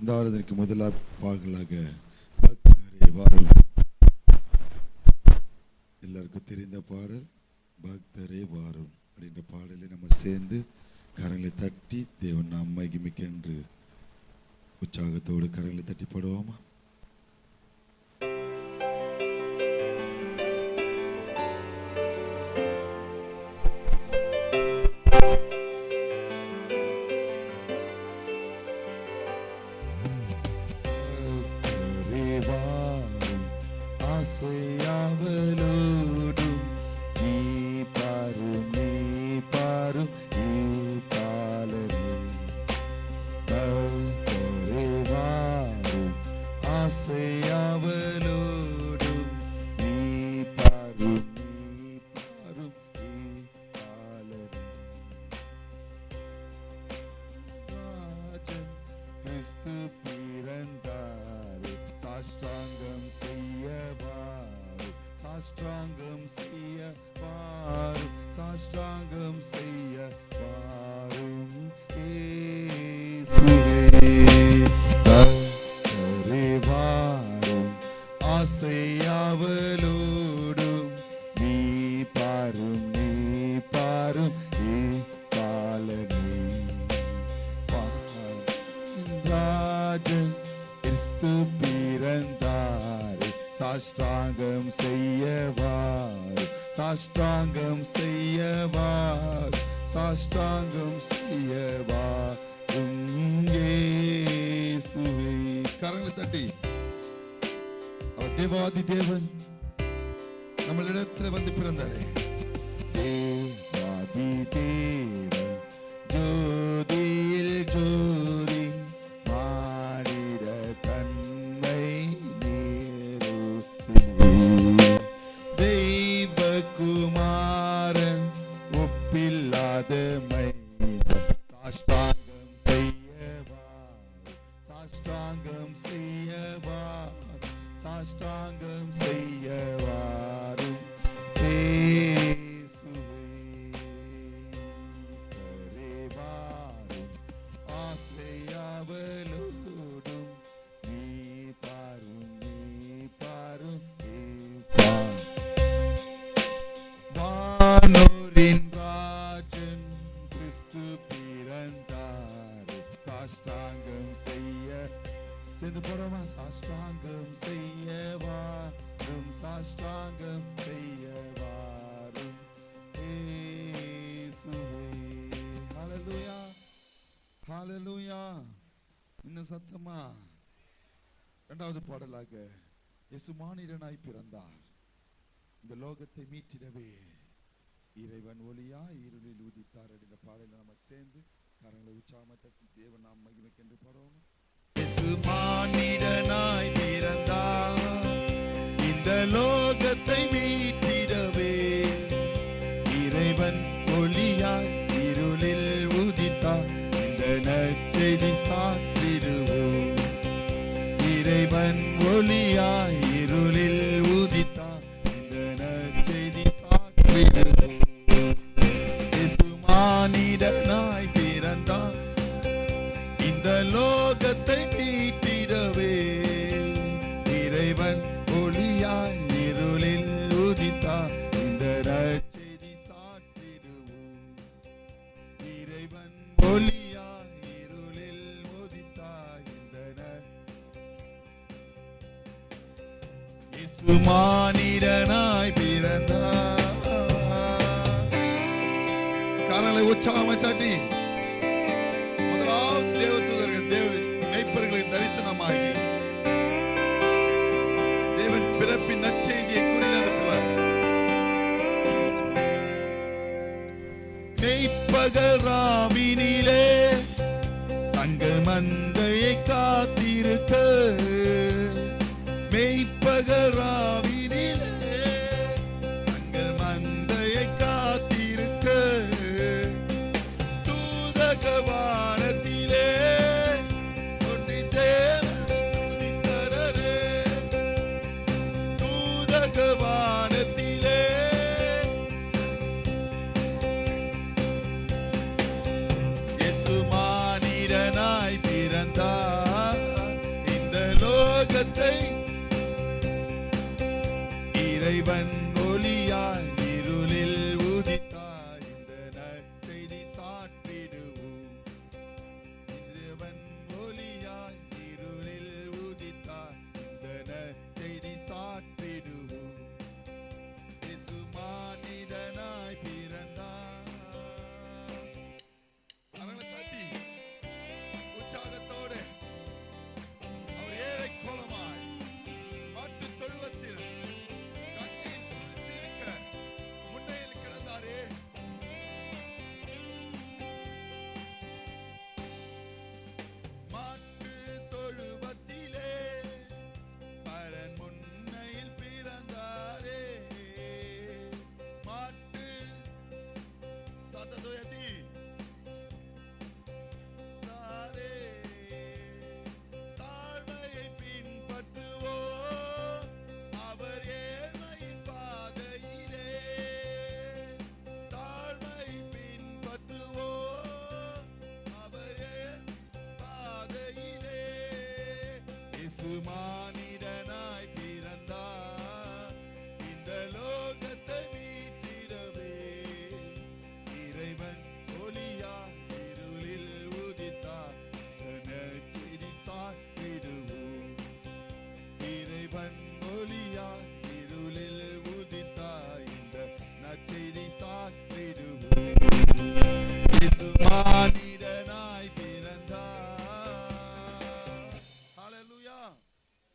இந்த ஆராதனைக்கு முதலாக பாடலாக பக்தரே வாரும். எல்லாருக்கும் தெரிந்த பாடல் பக்தரே வாரும் அப்படின்ற பாடலை நம்ம சேர்ந்து கரங்களை தட்டி தேவன் நாம் மகிமைக்கென்று உற்சாகத்தோடு கரங்களை தட்டி பாடுவோமா? சாஷ்டாங்கம் செய்யவார், சாஷ்டாங்கம் செய்யவார், சாஷ்டாங்கம் செய்யவார் இயேசுவே. கரங்களை தட்டி அவர் தேவாதி தேவன் நம்மளிடத்தில் வந்து பிறந்தாரே. தேவாதி தேவன் ஜோதியில் ஜோதி மானிட தன்மை தெய்வகுமாரன் ஒப்பில்லாத சாஷ்டாங்கம் செய்யவார், சாஷ்டாங்கம் செய்யவார், சாஷ்டாங்கம் செய்யவாரும் இயேசுவே. கரேவாரும் ஆசையாவலோடும் நீ பாரும், நீ பாரும் வானோரின் ராஜன் கிறிஸ்து பிறந்தார். சாஷ்டாங்கம் செய்ய சேர்ந்து போறோமா? சாஷ்டாங்கம் செய்யவாரும், சாஷ்டாங்கம் செய்யவாரும் இயேசுவே. ஹல்லேலூயா, ஹல்லேலூயா. இன்னும் சத்தமா இரண்டாவது பாடலாக இயேசு மானிடனாய் பிறந்தார், இந்த லோகத்தை மீட்டிடவே இறைவன் ஒளியாய் இருளில் உதித்தார் என்ற பாடலை நம்ம சேர்ந்து கரங்களை உற்சாகமா தட்டி தேவன் நாம் மகிமைக்கென்று பாடுவோம். இயேசு மானிடனாய் பிறந்தார், இந்த லோகத்தை மீட்டிடவே இறைவன் ஒளியாய் இருளில் உதித்தார், இந்த நற்செய்தி சாற்றிடுவோம். இறைவன் ஒளியாய் இருளில் உதித்தார், இந்த நற்செய்தி சாற்றிடுவோம். இயேசு மானிடனாய் பிறந்தார், இந்த லோகத்தை மீட்டிடவே இறைவன் ஒளியாய் இருளில் உதித்தார், இந்த நற்செய்தி சாற்றிடுவோம். இறைவன் ஒளியாய் இருளில் உதித்தார், இந்த இயேசு மானிடனாய் பிறந்தார். கரங்களை உற்சாகமாய் தட்டி முதலாவது தேவதூதர்கள் தேவ மெய்ப்பர்களின் தரிசனமாகி தேவன் பிறப்பின் நற்செய்தியை கூறினார். மெய்ப்பகல் ராவினிலே தங்கள் மந்தையை காத்திருக்க, மெய்ப்பகல் ராவினிலே தங்கள் மந்தையை காத்திருக்க, இறைவன் ஒளியாய் இருளில் உதித்தாய் இந்த நற்செய்தி சாற்றிடுவோம். இறைவன் ஒளியாய் இருளில் உதித்தாய் இந்த நற்செய்தி சாற்றிடுவோம். இயேசு மானிடனாய் பிறந்தார். கரங்களை தட்டி உற்சாகத்தோடு அவர் ஏழை கோலமாய் மாட்டுத் தொழுவத்தில் கண்ணீர் சுரிந்திருக்க முன்னையில் கிடந்தாரே. மாட்டுத் தொழுவத்திலே பரன் முன்னையில் பிறந்தாரே. மாட்டு சததுயதி தாரே. தாழ்மையை பின்பற்றுவோம் அவர் ஏழ்மையின் பாதையிலே. தாழ்மை பின்பற்றுவோம் அவர் பாதையிலே. இயேசு மானிடனாய் பிறந்தார் இந்த லோகத்தை மீட்டிடவே. இறைவன் ஒளியாய் இருளில் உதித்தார் இந்த நற்செய்தி சாற்றிடுவோம். இறைவன் ஒளியாய் இருளில் உதித்தார் இந்த நற்செய்தி சாற்றிடுவோம். இயேசு மானிடனாய் பிறந்தார். ஹல்லேலூயா.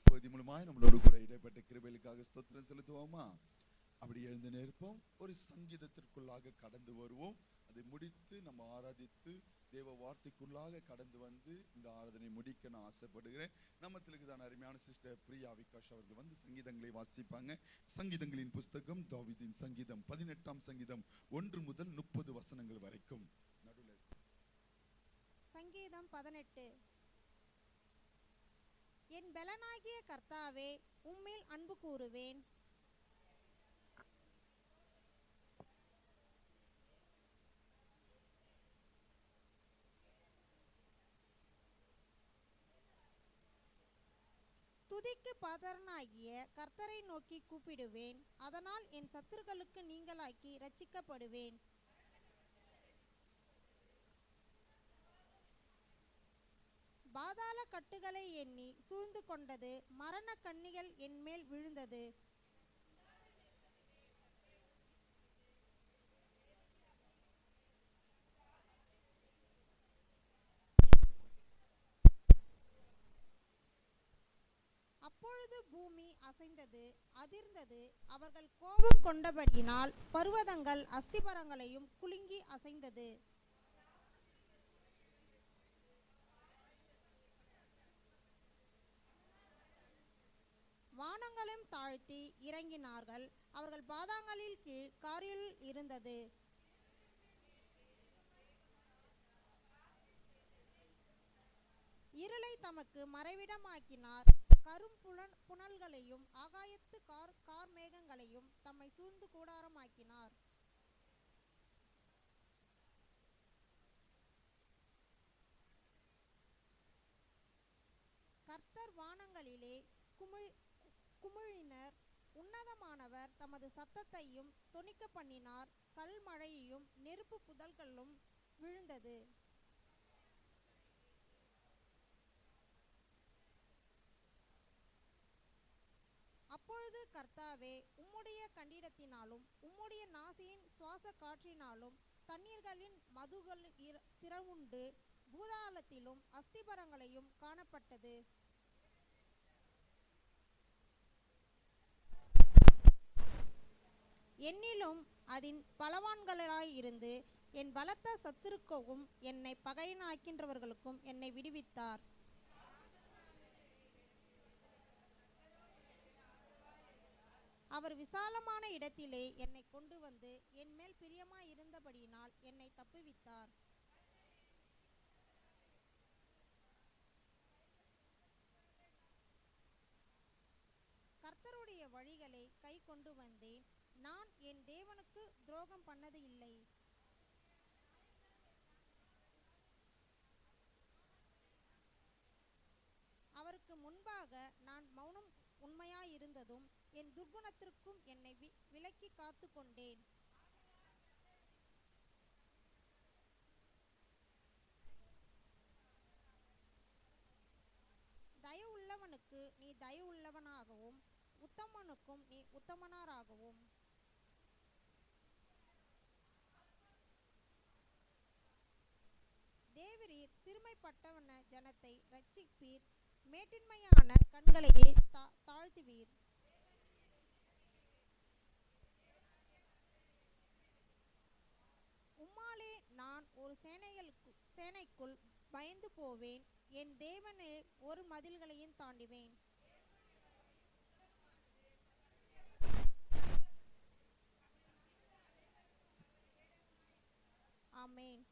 பகுதி மூலமாய் நம்மளோடு கூட இடைப்பட்ட கிருபைகளுக்காக ஸ்தோத்திரம் செலுத்துவோமா? அப்படி எழுந்து நிற்போம். ஒரு சங்கீதத்திற்குள்ளாக கடந்து வருவோம். அதை முடித்து நம்ம ஆராதித்து தேவ வார்த்தைக்குள்ளாக கடந்து வந்து இந்த ஆராதனை முடிக்க நான் ஆசைப்படுகிறேன். நம்மத்திற்கு தான் அருமையான சிஸ்டர் பிரியா விகாஷ் அவர்கள் வந்து சங்கீதங்களை வாசிப்பாங்க. சங்கீதங்களின் புஸ்தகம் தாவீதின் சங்கீதம் 18ஆம் சங்கீதம் 1 முதல் 30 வசனங்கள் வரைக்கும். நடுவில் சங்கீதம் 18. என் பெலனாகிய கர்த்தாவே, உம்மில் அன்பு கூறுவேன். துதிக்கு பாத்திரனாகிய கர்த்தரை நோக்கி கூப்பிடுவேன். அதனால் என் சத்துருக்களுக்கு நீங்களாக்கி இரட்சிக்கப்படுவேன். பாதாள கட்டுகளை எண்ணி சூழ்ந்து கொண்டது. மரண கண்ணிகள் என் மேல் விழுந்தது. அப்பொழுது பூமி அசைந்தது, அதிர்ந்தது. அவர்கள் கோபம் கொண்டபடியினால் பர்வதங்கள் அஸ்திபரங்களையும் குலுங்கி அசைந்தது. வானங்களும் தாழ்த்தி இறங்கினார்கள். அவர்கள் பாதங்களில் கீழ் காரிருள் இருந்தது. இருளை தமக்கு மறைவிடமாக்கினார். கரும் புனல்களையும் ஆகாயத்து கார் மேகங்களையும் தம்மை சூழ்ந்து கூடாரமாக்கினார். கர்த்தர் வானங்களிலே குமிழினர். உன்னதமானவர் தமது சத்தத்தையும் தொனிக்க பண்ணினார். கல் மழையையும் நெருப்பு புதல்களும் விழுந்தது. அப்பொழுது கர்த்தாவே, உம்முடைய கண்டிடத்தினாலும் உம்முடைய நாசியின் சுவாச காற்றினாலும் தண்ணீர்களின் மதுகள் திரவுண்டு பூதாளத்திலும் அஸ்திபரங்களையும் காணப்பட்டது. என்னிலும் அதின் பலவான்களாயிருந்து என் பலத்த சத்துருக்கவும் என்னை பகையனாக்கின்றவர்களுக்கும் என்னை விடுவித்தார். அவர் விசாலமான இடத்திலே என்னை கொண்டு வந்து என் மேல் பிரியமாயிருந்தபடியினால் என்னை தப்புவித்தார். கர்த்தருடைய வழிகளை கை கொண்டு வந்தேன். நான் என் தேவனுக்கு துரோகம் பண்ணது இல்லை. அவருக்கு முன்பாக நான் மௌனம் உண்மையாயிருந்ததும் என் துர்குணத்திற்கும் என்னை விலக்கி காத்து கொண்டேன். தயவுள்ளவனுக்கு நீ தயவுள்ளவனாகவும் உத்தமனுக்கும் நீ உத்தமனாராகவும். தேவரீர் சிறுமைப்பட்டவன ஜனத்தை இரட்சிப்பீர், மேட்டின்மையான கண்களையே தாழ்த்துவீர். உம்மாலே நான் ஒரு சேனைக்குள் பயந்து போவேன், என் தேவனே ஒரு மதில்களையும் தாண்டுவேன். ஆமென்.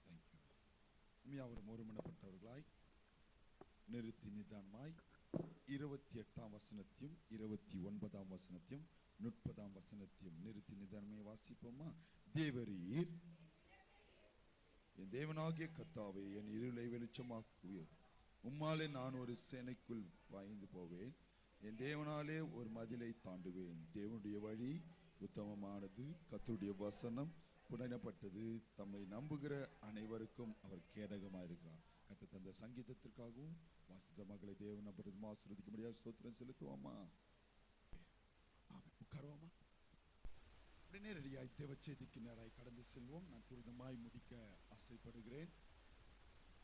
அவர் ஒருமனப்பட்டவர்களாய் நிறுத்தி நிதானமாய் 28ஆம் வசனத்தையும் 29ஆம் வசனத்தையும் 30ஆம் வசனத்தையும் நிறுத்தி நிதானமே வாசிப்போமா? தேவரீர் என் தேவனாகிய கர்த்தாவே, என் இருளை வெளிச்சமாக்குவீர். உம்மாலே நான் ஒரு சேனைக்குள் பாய்ந்து போவேன், என் தேவனாலே ஒரு மதிலை தாண்டுவேன். தேவனுடைய வழி உத்தமமானது, கர்த்தருடைய வசனம் புனையப்பட்டது. தம்மை நம்புகிற அனைவருக்கும் அவர் கேடகமாயிருக்கிறார். கர்த்தர் தந்த சங்கீதத்திற்காகவும் வாசித்த மக்களை தேவன் அப்புறம் ஆசீர்வதிக்க முடியாது ஸ்தோத்திரம் செலுத்துவோமா? உட்காருவோமா? உடனே ரெடியாய் தேவ செய்திக்கு நேராய் கடந்து செல்வோம். நான் துரிதமாய் முடிக்க ஆசைப்படுகிறேன்.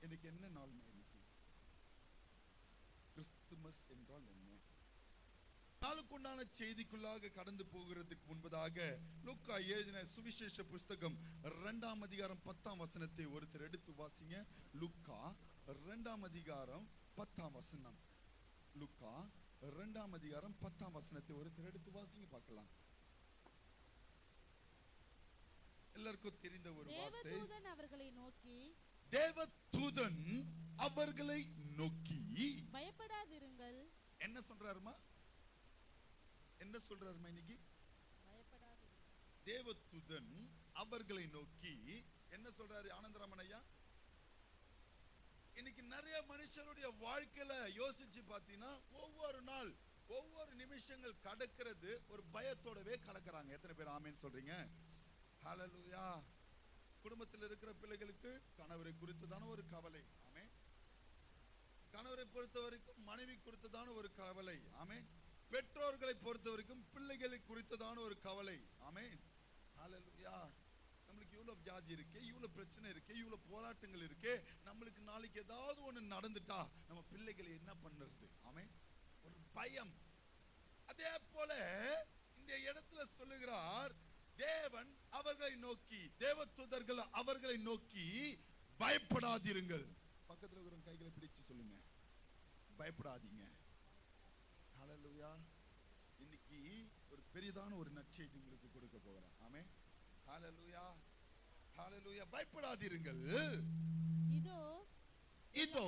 இன்னைக்கு என்ன நாள்? இன்னைக்கு கிறிஸ்துமஸ் என்றால் என்ன? நாளுக்குண்டான செய்திக்குள்ளாக கடந்து போகிறதுக்கு முன்பதாக லூக்கா எழுதின சுவிசேஷ புஸ்தகம் 2ஆம் அதிகாரம் 10ஆம் வசனத்தை ஒருத்தர் எடுத்து வாசிங்க. லூக்கா 2ஆம் அதிகாரம் 10ஆம் வசனம். லூக்கா 2ஆம் அதிகாரம் 10ஆம் வசனத்தை ஒருத்தர் எடுத்து வாசிங்க பார்க்கலாம். எல்லாருக்கும் தெரிந்த ஒரு வார்த்தை. தேவதூதன் அவர்களை நோக்கி, தேவதூதன் அவர்களை நோக்கி பயப்படாதிருங்கள். என்ன சொல்றாருமா? என்ன சொல்றாருமா? இன்னைக்கு தேவதூதன் அவர்களை நோக்கி என்ன சொல்றாரு ஆனந்தராமன் ஐயா? இன்னைக்கு நிறைய மனுஷருடைய வாழ்க்கையில யோசிச்சு பார்த்தீங்கன்னா ஒவ்வொரு நாள் ஒவ்வொரு நிமிஷங்கள் கடக்கிறது ஒரு பயத்தோடவே கடக்கிறாங்க. எத்தனை பேர் ஆமேன்னு சொல்றீங்க? ஹல்லேலூயா. குடும்பத்தில் இருக்கிற பிள்ளைகளுக்கு கணவரை குறித்துதான ஒரு கவலை. ஆமென். கணவரை பொறுத்த வரைக்கும் மனைவி குறித்துதான ஒரு கவலை. ஆமென். பெற்றோர்களை பொறுத்த வரைக்கும் பிள்ளைகளை குறித்ததான ஒரு கவலை. ஆமென். ஹல்லேலூயா. நம்மளுக்கு இவ்வளவு வியாதி இருக்கு, இவ்வளவு பிரச்சனை இருக்கு, இவ்வளவு போராட்டங்கள் இருக்கு. நம்மளுக்கு நாளைக்கு ஏதாவது ஒண்ணு நடந்துட்டா நம்ம பிள்ளைகளை என்ன பண்றது? ஆமென். ஒரு பயம். அதே போல இந்த இடத்துல சொல்லுகிறார், தேவன் அவர்களை நோக்கி, தேவதூதர்கள் அவர்களை நோக்கி பயப்படாதீர்கள். பக்கத்துல இருக்கிற கைகளை பிடிச்சு சொல்லுங்க, பயப்படாதீங்க. ஹல்லேலூயா. இன்னைக்கு ஒரு பெரியதான ஒரு நற்செய்தி உங்களுக்கு கொடுக்க போகிறேன். ஆமென். ஹல்லேலூயா. ஹல்லேலூயா. பயப்படாதீர்கள். இதோ இதோ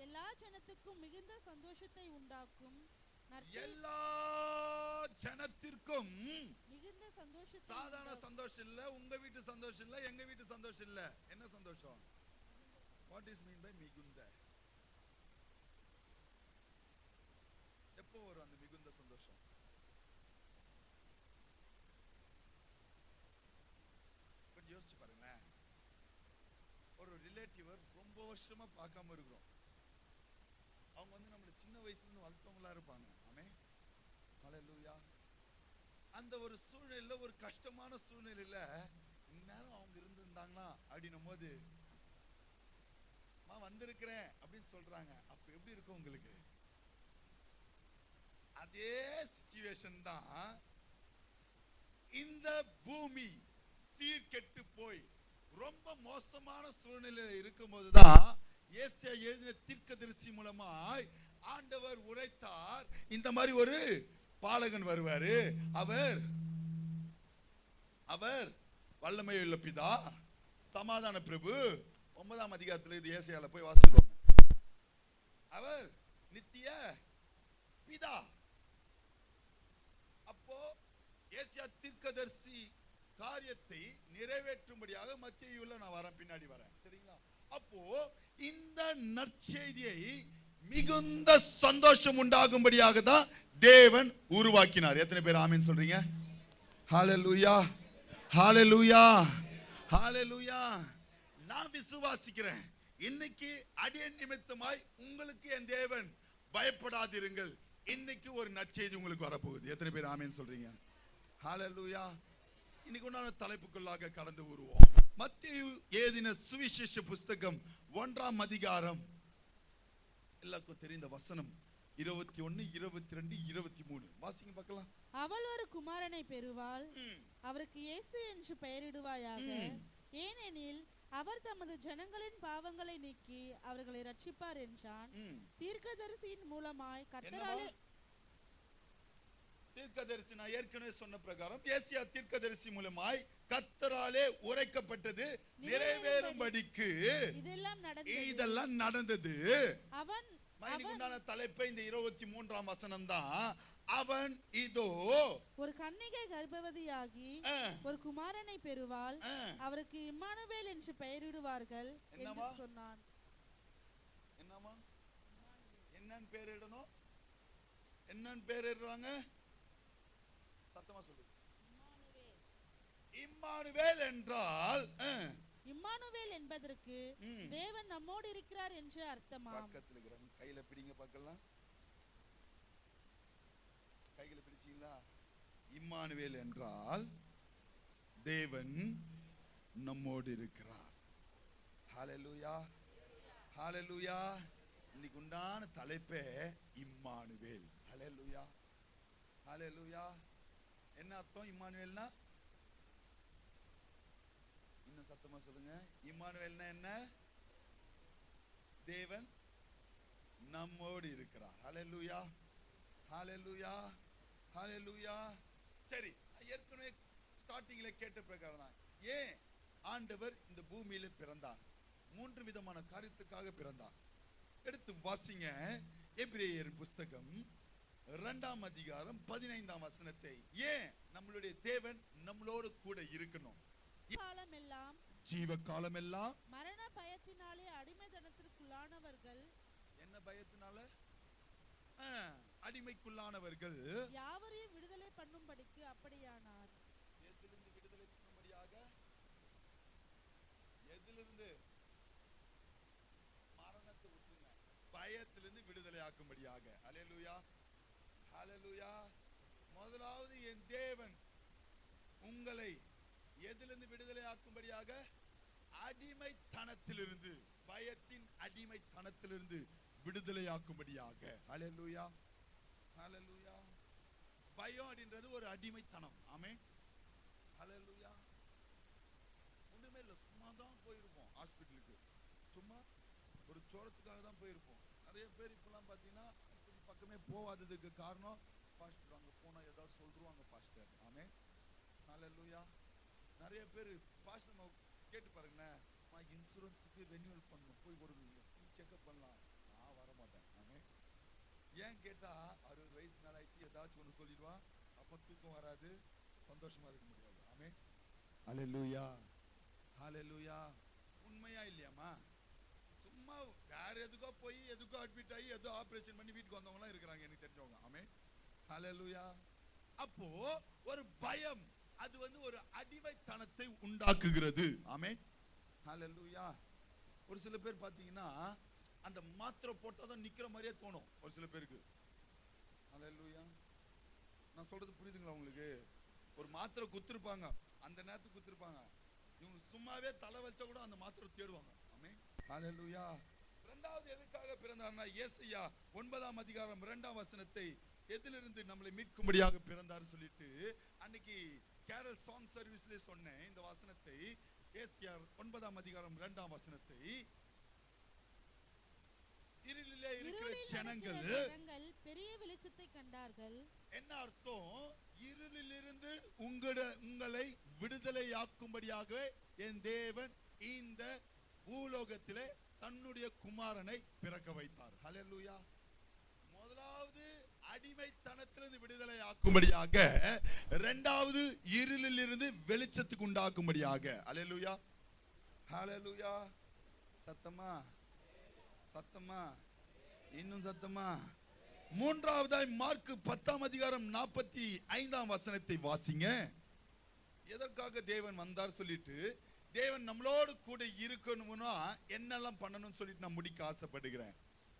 எல்லா ஜனத்துக்கும் மிகுந்த சந்தோஷத்தை உண்டாக்கும். எல்லா ஜனத்திற்கும் மிகுந்த சந்தோஷத்தை. சாதாரண சந்தோஷம் இல்ல, உங்க வீட்டு சந்தோஷம் இல்ல, எங்க வீட்டு சந்தோஷம் இல்ல. என்ன சந்தோஷம்? வாட் இஸ் மீன் பை மிகுந்த? எப்போ வரும் அந்த மிகுந்த சந்தோஷம்? கொஞ்சம் யோசிச்சு பாருங்களேன். ஒரு ரிலேட்டிவ் ரொம்ப வருஷமா பார்க்காம இருக்கிறோம். அவங்க நம்மள சின்ன வயசுல இருந்து வளர்த்தவங்களா இருப்பாங்க. ஆமென். ஹல்லேலூயா. அந்த ஒரு சூழ்நிலையில, ஒரு கஷ்டமான சூழ்நிலையில இந்நேரம் அவங்க இருந்திருந்தாங்களா அப்படின்னும் போது வந்திருக்கிறேன் அப்படின்னு சொல்றாங்க. அப்ப எப்படி இருக்கும் உங்களுக்கு? அதே சிச்சுவேஷன் தான் இந்த பூமி சீர்கெட்டு போய் ரொம்ப மோசமான சூழ்நிலையில இருக்கும் போதுதான் ஏசாயா எழுதின தீர்க்கதரிசி மூலமாய் ஆண்டவர் உரைத்தார், இந்த மாதிரி ஒரு பாலகன் வருவாரு, அவர் அவர் வல்லமையுள்ள பிதா, சமாதான பிரபு. 9ஆம் அதிகாரத்தில் இது ஏசாயால போய் வாசிப்போம். அவர் நித்திய பிதா. அப்போ ஏசாயா தீர்க்கதரிசி காரியத்தை நிறைவேற்றும்படியாக மத்தேயுல நான் வரேன், பின்னாடி வரேன். சரிங்களா? அப்போ இந்த நற்செய்தியை மிகுந்த சந்தோஷம் உண்டாகும்படியாக தான் தேவன் உருவாக்கினார். எத்தனை பேர் ஆமென் சொல்றீங்க? ஹalleluya, ஹalleluya, ஹalleluya. நான் விசுவாசிக்கிறேன், இன்னைக்கு அடியேன் நிமித்தமாய் உங்களுக்கு என் தேவன் பயப்படாதிருங்கள். இன்னைக்கு ஒரு நற்செய்தி உங்களுக்கு வரப்போகுது. எத்தனை பேர் ஆமென் சொல்றீங்க? ஹalleluya. இன்னைக்கு உண்டான தலைப்புக்குள்ளாக கடந்து வருவோம். மத்தேயு எழுதின சுவிசேஷ புஸ்தகம் 1ஆம் அதிகாரம், எல்லாருக்கும் தெரிந்த வசனம் 21, 22, 23 வாசிங்க பார்க்கலாம். அவள் ஒரு குமாரனை பெறுவாள், அவருக்கு இயேசு என்று பெயரிடுவாயாக. ஏனெனில் அவர் தமது ஜனங்களின் பாவங்களை நீக்கி அவர்களை ரட்சிப்பார் என்றான். தீர்க்கதரிசியின் மூலமாய் கர்த்தராலே, தீர்க்கதரிசி நான் ஏற்கனவே சொன்ன பிரகாரம் ஏசியா தீர்க்கதரிசி மூலமாய் கர்த்தராலே உரைக்கப்பட்டது நிறைவேறும்படிக்கு இதெல்லாம் நடந்தது. அவன் தலைப்பை இந்த 23ஆம் வசனம் தான். அவன் இதோ ஒரு கன்னிகை கர்ப்பவதியாகி ஒரு குமாரனை பெறுவாள், அவருக்கு இம்மானுவேல் என்று பெயரிடுவார்கள் என்று சொன்னான். என்னமா என்னன்னு பேரிடணும்? என்னன்னு பேரிடுவாங்க? சத்தமா சொல்லு. இம்மானுவேல் என்றால், இம்மானுவேல் என்பதற்கு தேவன் நம்மோடு இருக்கிறார் என்று அர்த்தமாம். பக்கத்துல இருக்கிறாங்க, கையில பிடிங்க பார்க்கலாம். கையில பிடிச்சீங்களா? இம்மானுவேல் என்றால் தேவன் நம்மோடு இருக்கிறார். ஹalleluya, ஹalleluya. இன்னைக்கு உண்டான தலைப்பே இம்மானுவேல். ஹalleluya, ஹalleluya. என்ன அர்த்தம் இம்மானுவேல்னா? இன்னும் சத்தமா சொல்லுங்க. இம்மானுவேல்னா என்ன? தேவன் நம்மோடு இருக்கிறார். ஹalleluya, ஹalleluya, ஹalleluya. சரி, ஏற்கனவே ஸ்டார்டிங்ல கேட்ட பிரகாரம் தான் ஏன் ஆண்டவர் இந்த பூமியில பிறந்தார்? 3 விதமான காரியத்துக்காக பிறந்தார். எடுத்து வாசிங்க எபிரேயர் புஸ்தகம் 2ஆம் அதிகாரம் 15ஆம் வசனத்தை. ஏன் நம்மளுடைய தேவன் நம்மளோடு கூட இருக்கணும்? காலமெல்லாம், ஜீவ காலமெல்லாம் மரண பயத்தினாலே அடிமைத்தனத்திற்குள்ளானவர்கள், என்ன பயத்தினால? அடிமைக்குள்ளானவர்கள் யாவரையும் விடுதலை பண்ணும்படிக்கு அப்படியானார். எதிலிருந்து விடுதலை பண்ணும்படியாக? எதிலிருந்து? மரணத்தை விட்டுருங்க, பயத்திலிருந்து விடுதலை ஆக்கும்படியாக. ஹalleluya, ஹalleluya. முதலாவது என் தேவன் உங்களை எதிலிருந்து விடுதலை ஆக்கும்படியாக? அடிமைத்தனத்திலிருந்து, பயத்தின் அடிமைத்தனத்திலிருந்து விடுதலை ஆக்கும்படியாக. ஹalleluya, ஹalleluya. பயம் அப்படின்றது ஒரு அடிமைத்தனம். ஆமென், ஹalleluya. ஒண்ணுமே இல்லை, சும்மா தான் போயிருப்போம் ஹாஸ்பிட்டலுக்கு, சும்மா ஒரு சோரத்துக்காக தான் போயிருப்போம். நிறைய பேர் இப்பெல்லாம் பார்த்தீங்கன்னா ஹாஸ்பிட்டல் பக்கமே போகாததுக்கு காரணம், பாஸ்டர் அங்கே போனால் ஏதாவது சொல்லிடுவாங்க பாஸ்டர். ஆமென், ஹalleluya. நிறைய பேர் பாஸ்டர் கேட்டு பாருங்களேன், இன்சூரன்ஸுக்கு ரெனியூவல் பண்ணணும், போய் ஒரு செக்அப் பண்ணலாம். நான் வர மாட்டேன். ஆமென். ஏன் கேட்டா 60 வயசு மேல ஆயிடுச்சு, ஏதாச்சும் ஒன்று சொல்லிடுவான், அப்ப தூக்கம் வராது, சந்தோஷமா இருக்க முடியாது. ஆமென், ஹalleluya, ஹalleluya. உண்மையா இல்லையாமா? சும்மா வேற எதுக்கோ போய் எதுக்கோ அட்மிட் ஆகி ஏதோ ஆபரேஷன் பண்ணி வீட்டுக்கு வந்தவங்களாம் இருக்கிறாங்க எனக்கு தெரிஞ்சவங்க. ஆமென், ஹalleluya. அப்போ ஒரு பயம், அது ஒரு அடிமைத்தனத்தை உண்டாக்குகிறது. ஆமென், ஹalleluya. ஒரு சில பேர் பாத்தீங்கன்னா அந்த மாத்திரை போட்டாதான் நிக்கிற மாதிரியே தோணும் ஒரு சில பேருக்கு. ஹalleluya. நான் சொல்றது புரியுதுங்களா உங்களுக்கு? ஒரு மாத்திரை குத்துருப்பாங்க, அந்த நேரத்துக்கு குத்துருப்பாங்க, இவங்க சும்மாவே தலை வச்சா கூட அந்த மாத்திரை தேடுவாங்க. ஆமென், ஹalleluya. இரண்டாவது எதுக்காக பிறந்தார்னா, ஏசாயா 9ஆம் அதிகாரம் 2ஆம் வசனத்தை, எதிலிருந்து நம்மளை மீட்கும்படியாக பிறந்தார் சொல்லிட்டு அன்னைக்கு கேரல் சாங் சர்வீஸ்ல சொன்னேன் இந்த வசனத்தை. ஏசாயா 9ஆம் அதிகாரம் 2ஆம் வசனத்தை, இருளிலே இருக்கிற ஜனங்கள் பெரிய வெளிச்சத்தை கண்டார்கள். என்ன அர்த்தம்? இருளிலிருந்து உங்களை விடுதலையாக்கும்படியாக என் தேவன் இந்த பூலோகத்திலே தன்னுடைய குமாரனை பிறக்க வைத்தார். ஹalleluya. முதலாவது அடிமைத்தனத்திலிருந்து விடுதலை ஆக்கும்படியாக, இரண்டாவது இருளிலிருந்து வெளிச்சத்துக்கு உண்டாக்கும்படியாக. ஹalleluya, ஹalleluya. சத்தமா சத்தமா இன்னும் சத்தமா? மூன்றாவதாய் மார்க் 10:45 வசனத்தை வாசிங்க. எதற்காக தேவன் வந்தார் சொல்லிட்டு, தேவன் நம்மளோடு கூட இருக்கணும்னா என்னெல்லாம் பண்ணணும்னு சொல்லிட்டு நான் முடிக்க ஆசைப்படுகிறேன்.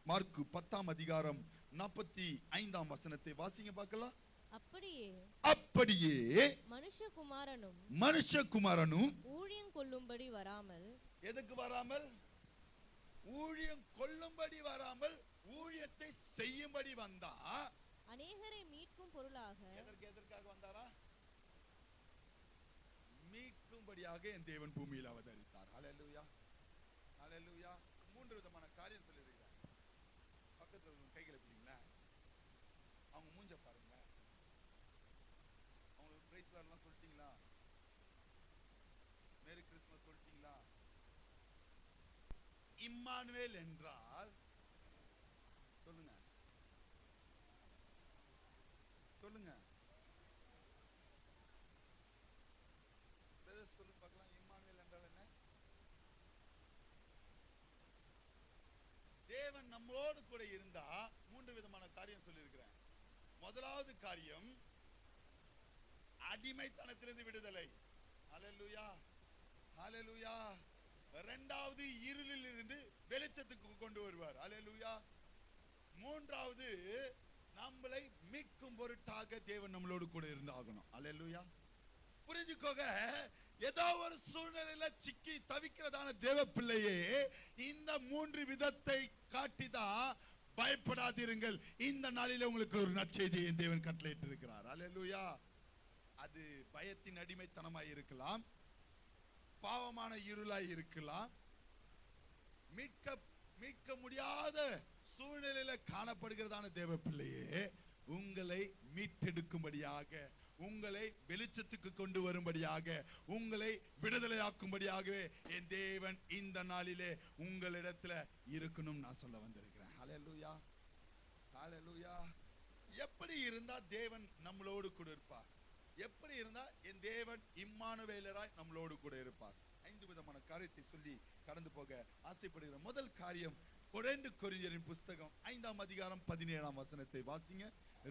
மார்க் 10:45 வசனத்தை வாசிங்க பார்க்கலாம். அப்படியே மனுஷகுமாரனும் ஊழியம் கொள்ளும்படி வராமல். எதுக்கு வராமல்? ஊழியம் கொள்ளும்படி வராமல், ஊழியத்தை செய்யும்படி வந்தா. அநேகரை மீட்கும் பொருளாக. எதற்காக வந்தாரா? மீட்கும்படியாக என் தேவன் பூமியில் அவதரித்தார். ஹல்லேலூயா, ஹல்லேலூயா. 3 விதமான காரியம் சொல்லியிருக்கிறார். பக்கத்துல கைகளை பிடிங்களா, அவங்க மூஞ்ச பாருங்க. அவங்களுக்கு பிரைஸ் எல்லாம் சொல்லிட்டீங்களா? மேரி கிறிஸ்மஸ் சொல்லிட்டீங்களா? இம்மானுவேல் என்றால் சொல்லுங்க, சொல்லுங்க, சொல்லுங்க பார்க்கலாம். இம்மானுவேல் என்றால் என்ன? தேவன் நம்மோடு கூட இருந்தா 3 விதமான காரியம் சொல்லியிருக்கிறேன். முதலாவது காரியம் அடிமைத்தனத்திலிருந்து விடுதலை. ஹல்லேலூயா, ஹல்லேலூயா. இரண்டாவது இருளில் இருந்து வெளிச்சத்துக்கு கொண்டு வருவார். ஹல்லேலூயா. மூன்றாவது நம்மளை மீட்கும் பொருட்டாக தேவன் நம்மளோடு கூட இருந்தாகணும். ஹல்லேலூயா. புரிஞ்சுக்கோங்க, ஏதோ ஒரு சூழ்நிலையில சிக்கி தவிக்கிறதான தேவ பிள்ளையே, இந்த 3 விதத்தை காட்டிதான் பயப்படாதீர்கள். இந்த நாளில உங்களுக்கு ஒரு நற்செய்தியை தேவன் கட்டளையிட்டு இருக்கிறார். ஹல்லேலூயா. அது பயத்தின் அடிமைத்தனமாய் இருக்கலாம், பாவமான இருளாய் இருக்கலாம், மீட்க முடியாத சூழ்நிலையில காணப்படுகிறதான தேவ பிள்ளையே, உங்களை மீட்டெடுக்கும்படியாக, உங்களை வெளிச்சத்துக்கு கொண்டு வரும்படியாக, உங்களை விடுதலையாக்கும்படியாகவே என் தேவன் இந்த நாளிலே உங்களிடத்துல இருக்கணும் நான் சொல்ல வந்திருக்கிறேன். ஹல்லேலூயா, ஹல்லேலூயா. எப்படி இருந்தா தேவன் நம்மளோடு கூட இருப்பார்? எப்படி இருந்தா என் தேவன் இம்மானுவேலராய் நம்மளோடு கூட இருப்பார்? 5 விதமான காரியத்தை சொல்லி கடந்து போக ஆசைப்படுகிற முதல் காரியம் 2 கொரிந்தியரின் புஸ்தகம் 5ஆம் அதிகாரம் 17ஆம் வசனத்தை வாசிங்க.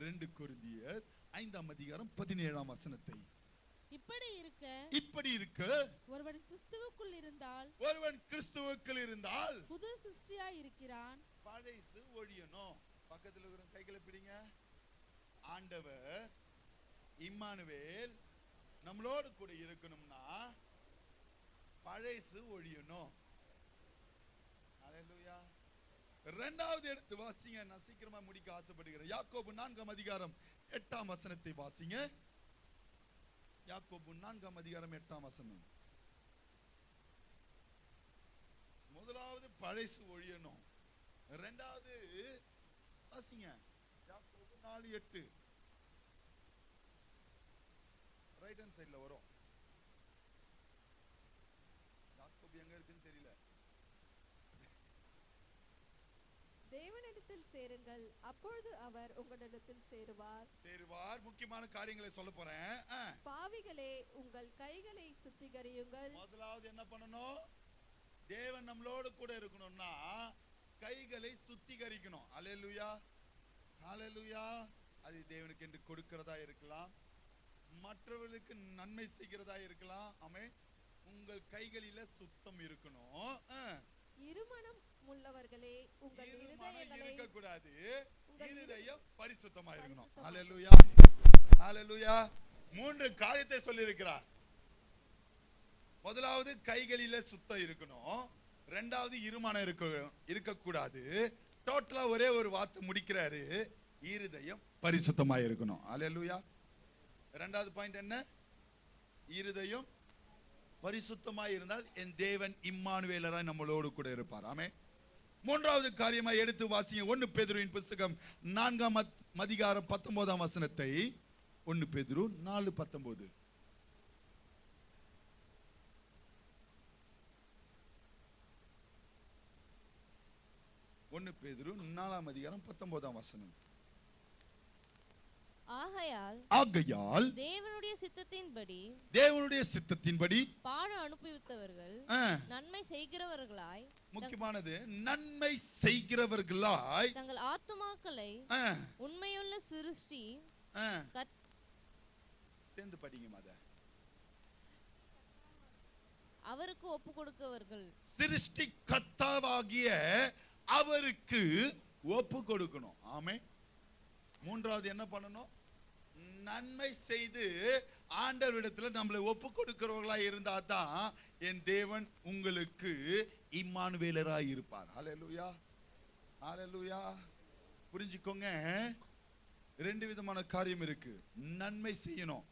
2 கொரிந்தியர் 5ஆம் அதிகாரம் 17ஆம் வசனத்தை. இப்படி இருக்க ஒருவன் கிறிஸ்துவுக்குள் இருந்தால் புது சிருஷ்டியாய் இருக்கிறான், பழைசு ஒழியணும். பக்கத்துல இருக்கிற கைகளை பிடிங்க. ஆண்டவர் இம்மானுவேல் நம்மளோடு கூட இருக்கணும்னா பழைசு ஒழியணும். ஹல்லேலூயா. இரண்டாவது எடுத்து வாசிங்க, நான் சீக்கிரமா முடிக்க ஆசைப்படுகிறேன். யாக்கோபு 4ஆம் அதிகாரம் 8ஆம் வசனத்தை வாசிங்க. யாக்கோபு 4ஆம் அதிகாரம் 8ஆம் வசனம். முதலாவது பழைசு ஒழியணும், இரண்டாவது வாசிங்க. யாக்கோபு 4:8 ரைட் ஹேண்ட் சைடுல வரும். யாக்கோபு எங்க இருக்குன்னு தெரியல. தேவனிடத்தில் சேருங்கள், அப்பொழுது அவர் உங்களிடத்தில் சேருவார். முக்கியமான காரியங்களை சொல்ல போறேன். பாவிகளே, உங்கள் கைகளை சுத்திகரியுங்கள். முதலாவது என்ன பண்ணணும்? தேவன் நம்மளோடு கூட இருக்கணும்னா கைகளை சுத்திகரிக்கணும். ஹல்லேலூயா, ஹல்லேலூயா. அது தேவனுக்கு என்று கொடுக்கிறதா இருக்கலாம், மற்றவர்களுக்கு நன்மை செய்கிறதா இருக்கலாம். ஆமென். உங்கள் கைகளில சுத்தம் இருக்கணும். இருமனம் உள்ளவர்களே, உங்கள் இருதயங்களை இருக்க கூடாது, இருதயம் பரிசுத்தமா இருக்கணும். ஹல்லேலூயா, ஹல்லேலூயா. 3 காரியத்தை சொல்லி இருக்கிறார். முதலாவது கைகளில சுத்தம் இருக்கணும், இரண்டாவது இருமனம் இருக்க கூடாது. டோட்டலா ஒரே ஒரு வார்த்தை முடிக்கிறாரு, இருதயம் பரிசுத்தமா இருக்கணும். ஹல்லேலூயா. இரண்டாவது பாயிண்ட் என்ன? இருதயம் பரிசுத்தமாய் இருந்தால் என் தேவன் இம்மானுவேலராய் நம்மளோடு கூட இருப்பார். ஆமென். மூன்றாவது காரியமாக எடுத்து வாசிங்க. 1 பேதுருவின் புஸ்தகம் 4ஆம் அதிகாரம் 19ஆம் வசனத்தை. 1 பேதுரு 4:19. 1 பேதுரு 4ஆம் அதிகாரம் 19ஆம் வசனம். ஆகையால் தேவனுடைய சித்தத்தின்படி பாட அனுப்பிவித்தவர்கள் நன்மை செய்கிறவர்களாய், முக்கியமானது நன்மை செய்கிறவர்களாய் தங்கள் ஆத்துமாக்களை உண்மையுள்ள சிருஷ்டி சேர்ந்து படிங்க மாத அவருக்கு ஒப்பு கொடுக்கவர்கள். சிருஷ்டி கர்த்தாவாகிய அவருக்கு ஒப்பு கொடுக்கணும். ஆமென். மூன்றாவது என்ன பண்ணணும்? நன்மை செய்து ஆண்டவரிடத்துல நம்மளை ஒப்பு கொடுக்கிறவர்களா இருந்தா தான் என் தேவன் உங்களுக்கு இம்மானுவேலராய் இருப்பார். ஹல்லேலூயா, ஹல்லேலூயா. புரிஞ்சுக்கோங்க, ரெண்டு விதமான காரியம் இருக்கு. நன்மை செய்யணும்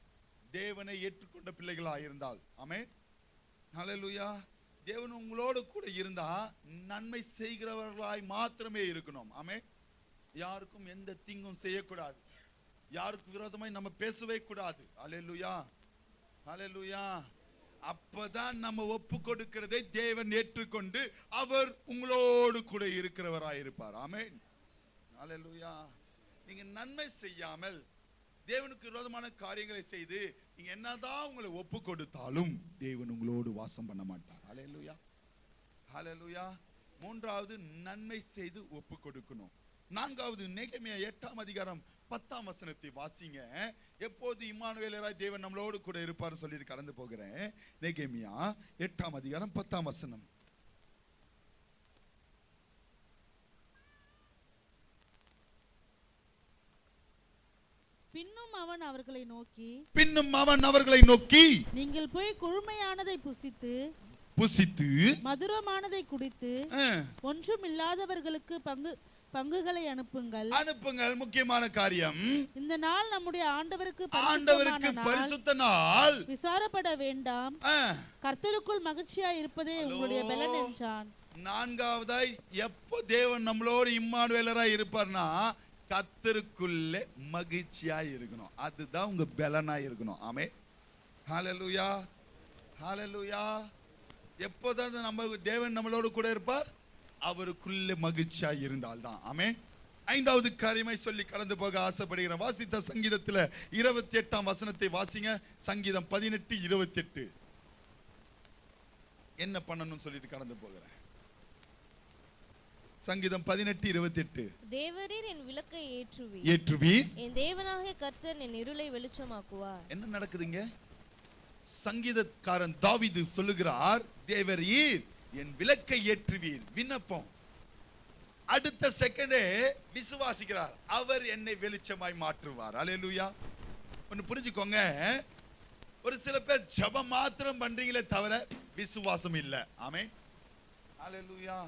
தேவனை ஏற்றுக்கொண்ட பிள்ளைகளா இருந்தால். ஆமென், ஹல்லேலூயா. தேவன் உங்களோடு கூட இருந்தா நன்மை செய்கிறவர்களாய் மாத்திரமே இருக்கணும். ஆமென். யாருக்கும் எந்த தீங்கும் செய்யக்கூடாது, யாருக்கு விரோதமாய் நம்ம பேசவே கூடாது. ஹல்லேலூயா, ஹல்லேலூயா. அப்பதான் நம்ம ஒப்பு கொடுக்கிறதை தேவன் ஏற்றுக்கொண்டு அவர் உங்களோடு கூட இருக்கிறவராய் இருப்பார். ஆமென், ஹல்லேலூயா. நீங்க நன்மை செய்யாமல் தேவனுக்கு விரோதமான காரியங்களை செய்து நீங்க என்னதான் உங்களை ஒப்பு கொடுத்தாலும் தேவன் உங்களோடு வாசம் பண்ண மாட்டார். ஹல்லேலூயா, ஹல்லேலூயா. மூன்றாவது நன்மை செய்து ஒப்பு கொடுக்கணும். நான்காவது நெகேமியா 8ஆம் அதிகாரம் 10ஆம் வசனத்தை வாசிங்க. எப்போது இம்மானுவேலராய் தேவன் நம்மளோடு கூட இருப்பார் சொல்லிட்டு கடந்து போகிறேன். நெகேமியா 8ஆம் அதிகாரம் 10ஆம் வசனம். பின்னும் அவன் அவர்களை நோக்கி நீங்கள் போய் குழுமையானதை புசித்து மதுரமானதை குடித்து ஒன்றும் இல்லாதவர்களுக்கு பங்குகளை அனுப்புங்கள். முக்கியமான காரியம். இந்த நாள் நம்முடைய ஆண்டவருக்கு பரிசுத்த நாள். விசாரப்பட வேண்டாம், கர்த்தருக்குள் மகிழ்ச்சியாய் இருப்பதே உங்களுடைய பலன் என்றான். நான்காவதாய் எப்போ தேவன் நம்மளோடு இம்மானுவேலராய் இருப்பார்னா கர்த்தருக்குள்ளே மகிழ்ச்சியாய் இருக்கணும். அதுதான் உங்க பலனாய் இருக்கணும். ஆமென், ஹல்லேலூயா, ஹல்லேலூயா. எப்போதான் நம்ம தேவன் நம்மளோடு கூட இருப்பார்? அவருக்குள்ளே மகிழ்ச்சியாய் இருந்தால்தான். ஆமென். ஐந்தாவது காரியமாய் சொல்லி கடந்து போக ஆசைப்படுகிறேன். வாசித்த சங்கீதத்தில் 28ஆம் வசனத்தை வாசிங்க. சங்கீதம் 18:28 என்ன பண்ணணும்னு சொல்லிட்டு கடந்து போகிறேன். சங்கீதம் 18:28. தேவரீர் என் விளக்கை ஏற்றுவீர், என் தேவனாகிய கர்த்தர் என் இருளை வெளிச்சமாக்குவார். என்ன நடக்குதுங்க? சங்கீதக்காரன் தாவீது சொல்லுகிறார், தேவரீர் என் விளக்கை ஏற்றுவீர். விண்ணப்பம். அடுத்த செகண்டே விசுவாசிக்கிறார், அவர் என்னை வெளிச்சமாய் மாற்றுவார். அல்லேலூயா. ஒன்னு புரிஞ்சுக்கோங்க, ஒரு சில பேர் ஜெபம் மாத்திரம் பண்றீங்களே தவிர விசுவாசம் இல்ல. ஆமென், அல்லேலூயா.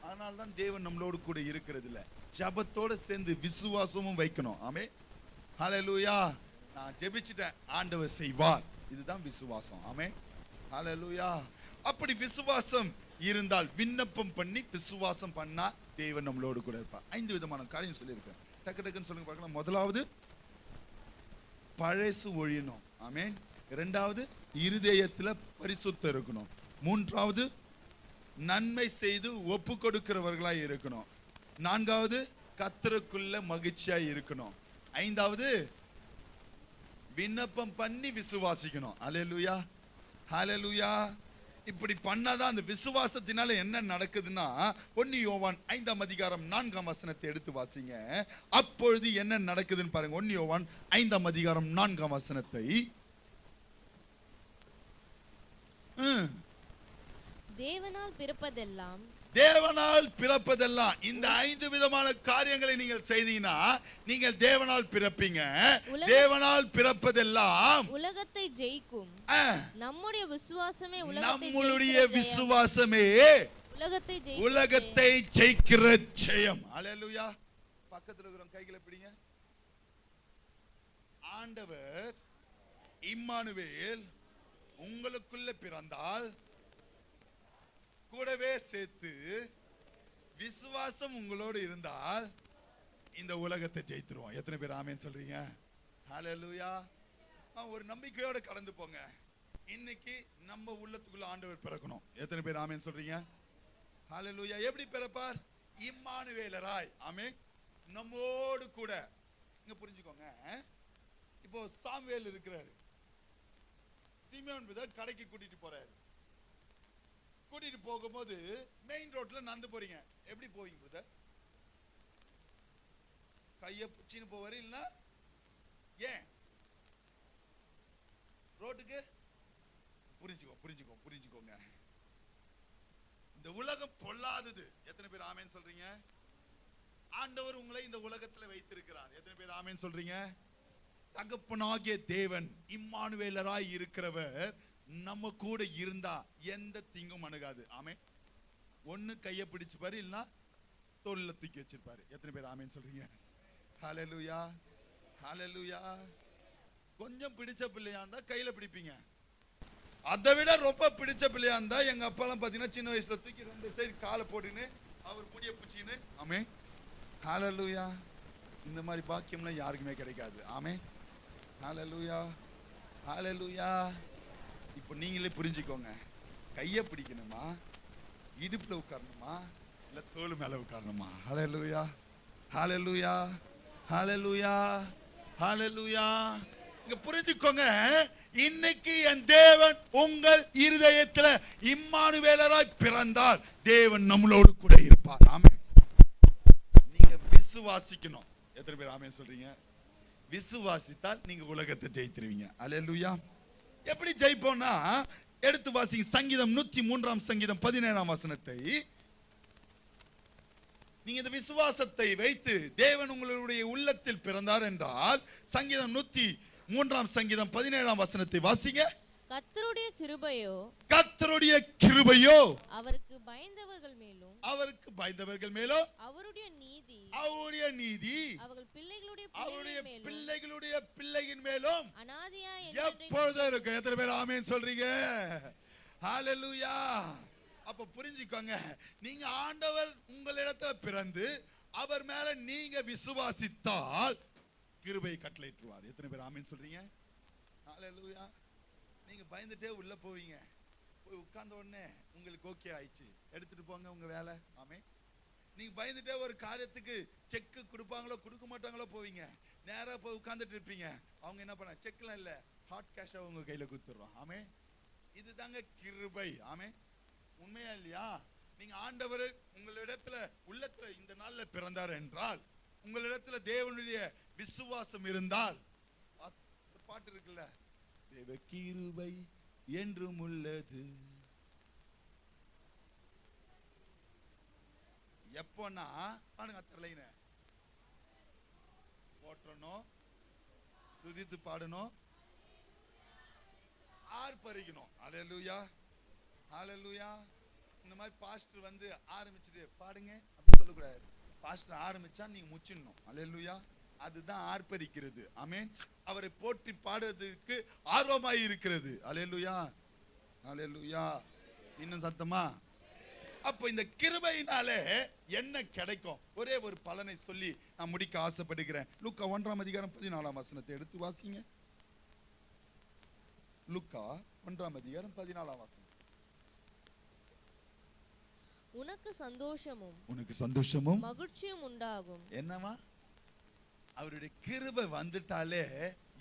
ஆனால் தான் தேவன் நம்மளோடு கூட இருக்கிறது இல்ல. ஜெபத்தோட சேர்ந்து விசுவாசமும் வைக்கணும். ஆமென், அல்லேலூயா. நான் ஜெபிச்சிட்டேன், ஆண்டவர் செய்வார். இதுதான் விசுவாசம். ஆமென், அல்லேலூயா. அப்படி விசுவாசம் இருந்தால், விண்ணப்பம் பண்ணி விசுவாசம் பண்ணா தேவன் நம்மளோடு கூட இருப்பார். 5 விதமான காரியம் சொல்லியிருக்கேன். டக்கு டக்குன்னு சொல்லுங்க பார்க்கலாம். முதலாவது பழசு ஒழியணும். ஆமென். இரண்டாவது இருதயத்துல பரிசுத்தம் இருக்கணும். மூன்றாவது நன்மை செய்து ஒப்பு கொடுக்கிறவர்களாய் இருக்கணும். நான்காவது கர்த்தருக்குள்ள மகிழ்ச்சியாய் இருக்கணும். ஐந்தாவது விண்ணப்பம் பண்ணி விசுவாசிக்கணும். அல்லேலூயா, ஹல்லேலூயா. இப்படி பண்ணாதான் அந்த விசுவாசத்தினால என்ன நடக்குதுன்னா, 1 யோவான் 5ஆம் அதிகாரம் 4ஆம் வசனத்தை எடுத்து வாசிங்க. அப்பொழுது என்ன நடக்குதுன்னு பாருங்க. 1 யோவான் 5ஆம் அதிகாரம் 4ஆம் வசனத்தை. தேவனால் பிறப்பதெல்லாம் இந்த 5 விதமான காரியங்களை நீங்கள் செய்தீங்கன்னா நீங்கள் தேவனால் பிறப்பீங்க. தேவனால் பிறப்பதெல்லாம் உலகத்தை ஜெயிக்கும். நம்முடைய விசுவாசமே உலகத்தை ஜெயிக்கிற ஜெயம். அல்லேலூயா. பக்கத்துல இருக்கிறவங்க கைகளை பிடிங்க. ஆண்டவர் இம்மானுவேல் உங்களுக்குள்ள பிறந்தால் கூடவே சேர்த்து விசுவாசம் உங்களோடு இருந்தால் இந்த உலகத்தை ஜெயித்துருவோம். எத்தனை பேர் ஆமென் சொல்றீங்க? ஹல்லேலூயா. ஒரு நம்பிக்கையோட கடந்து போங்க. இன்னைக்கு நம்ம உள்ளத்துக்குள்ள ஆண்டவர் பிறக்கணும். எத்தனை பேர் ஆமென் சொல்றீங்க? ஹல்லேலூயா. எப்படி பிறப்பார்? இம்மானுவேலராய். ஆமென். நம்மோடு கூட இங்க புரிஞ்சுக்கோங்க. இப்போ சாமுவேல் இருக்கிறாரு, சிமியோன் பிரதர் கடைக்கு கூட்டிட்டு போறாரு. கூட்டிட்டு போகும்போது மெயின் ரோட்ல நடந்து போறீங்க, எப்படி போவீங்க பிரதர்? கைய பிடிச்சின்னு போவாரு, இல்ல ஏன் ரோட்டுக்கு? புரிஞ்சுக்கோங்க. இந்த உலகம் பொல்லாதது. எத்தனை பேர் ஆமென் சொல்றீங்க? ஆண்டவர் உங்களை இந்த உலகத்துல வைத்திருக்கிறார். எத்தனை பேர் ஆமென் சொல்றீங்க? தகப்பனாகிய தேவன் இம்மானுவேலராய் இருக்கிறவர் நம்ம கூட இருந்தா எந்த தீங்கும் அணுகாது. ஆமென். ஒண்ணு கைய பிடிச்சுப்பாரு, இல்ல தோல்ல தூக்கி வச்சிருப்பாரு. எத்தனை பேர் ஆமென் சொல்றீங்க? ஹல்லேலூயா, ஹல்லேலூயா. கொஞ்சம் பிடிச்ச பிள்ளையா இருந்தா கையில பிடிப்பீங்க. அதை விட ரொம்ப பிடிச்ச பிள்ளையா இருந்தா, எங்க அப்பா எல்லாம் பாத்தீங்கன்னா சின்ன வயசுல தூக்கி 2 சைடு காலை போட்டுன்னு அவர் முடிய பிடிச்சின்னு, ஆமென், ஹல்லேலூயா. இந்த மாதிரி பாக்கியம்லாம் யாருக்குமே கிடைக்காது. ஆமென், ஹல்லேலூயா, ஹல்லேலூயா. இப்போ நீங்களே புரிஞ்சுக்கோங்க, கையை பிடிக்கணுமா, இடுப்புல உட்காரணுமா, இல்ல தோல் மேல உட்காரணுமா? ஹல்லேலூயா, ஹல்லேலூயா, ஹல்லேலூயா, ஹல்லேலூயா. இங்க புரிஞ்சுக்கோங்க, இன்னைக்கு என் தேவன் உங்கள் இருதயத்துல இம்மானுவேலராய் பிறந்தால் தேவன் நம்மளோடு கூட இருப்பார். ஆமென். நீங்க விசுவாசிக்கணும். எத்தனை பேர் ஆமென் சொல்றீங்க? விசுவாசித்தால் நீங்க உலகத்தை ஜெயித்துருவீங்க. அல்லேலூயா. எப்படி ஜெயிப்போம்னா, எடுத்து வாசிங்க சங்கீதம் 103 சங்கீதம் 17 வசனத்தை. நீங்க இந்த விசுவாசத்தை வைத்து தேவன் உங்களுடைய உள்ளத்தில் பிறந்தார் என்றால், சங்கீதம் 103 சங்கீதம் 17 வசனத்தை வாசிங்க. கர்த்தருடைய கிருபையோ அவருக்கு பயந்தவர்கள் மேலும் அவருடைய நீதி அவர்கள் பிள்ளைகளுடைய பிள்ளையின் மேலும் அநாதியாய் எப்பொழுதும் இருக்கும். எத்தனை பேர் ஆமென் சொல்றீங்க? ஹல்லேலூயா. அப்ப புரிஞ்சுக்கோங்க, நீங்க ஆண்டவர் உங்களிடத்துல பிறந்து அவர் மேல நீங்க விசுவாசித்தால் கிருபை கட்டளையிடுவார். எத்தனை பேர் ஆமென் சொல்றீங்க? ஹல்லேலூயா. நீங்க பயந்துட்டே உள்ள போவீங்க, போய் உட்கார்ந்த உடனே உங்களுக்கு ஓகே ஆயிடுச்சு, எடுத்துட்டு போங்க உங்க வேலை. ஆமென். நீங்க பயந்துட்டே ஒரு காரியத்துக்கு செக் கொடுப்பாங்களோ கொடுக்க மாட்டாங்களோ போவீங்க, நேரா போய் உட்கார்ந்துட்டு இருப்பீங்க. அவங்க என்ன பண்ண, செக்லாம் இல்ல, ஹாட் கேஷா உங்க கையில கொடுத்துடுறோம். ஆமென். இதுதாங்க கிருபை. ஆமென். உண்மையா இல்லையா? நீங்க ஆண்டவர் உங்களிடத்துல உள்ளத்துல இந்த நாள்ல பிறந்தார் என்றால், உங்களிடத்துல தேவனுடைய விசுவாசம் இருந்தால், பாட்டு இருக்குல்ல, தேவ கிருபை என்றும் உள்ளது. எப்போனா பாடுங்க, அத்தர்லைன போற்றணும், துதித்து பாடணும், ஆர்ப்பரிக்கணும். அல்லேலூயா, ஹல்லேலூயா. இந்த மாதிரி பாஸ்டர் வந்து ஆரம்பிச்சுட்டு பாடுங்க அப்படி சொல்லக்கூடாது. பாஸ்டர் ஆரம்பிச்சா நீங்க முச்சிடணும். அல்லேலூயா. அதுதான் ஆர்ப்பரிக்கிறது. ஆமென். அவரை போற்றி பாடுவதற்கு ஆர்வமாய் இருக்கிறது. அல்லேலூயா, ஹல்லேலூயா. இன்னும் சத்தமா? அப்போ இந்த கிருபையினாலே என்ன கிடைக்கும்? ஒரே ஒரு பலனை சொல்லி நான் முடிக்க ஆசைப்படுகிறேன். லூக்கா 1 அதிகாரம் 14 வசனத்தை எடுத்து வாசிங்க. லூக்கா 1 அதிகாரம் 14 வசனம். உனக்கு சந்தோஷமும் மகிழ்ச்சியும் உண்டாகும். என்னவா? அவருடைய கிருபை வந்துட்டாலே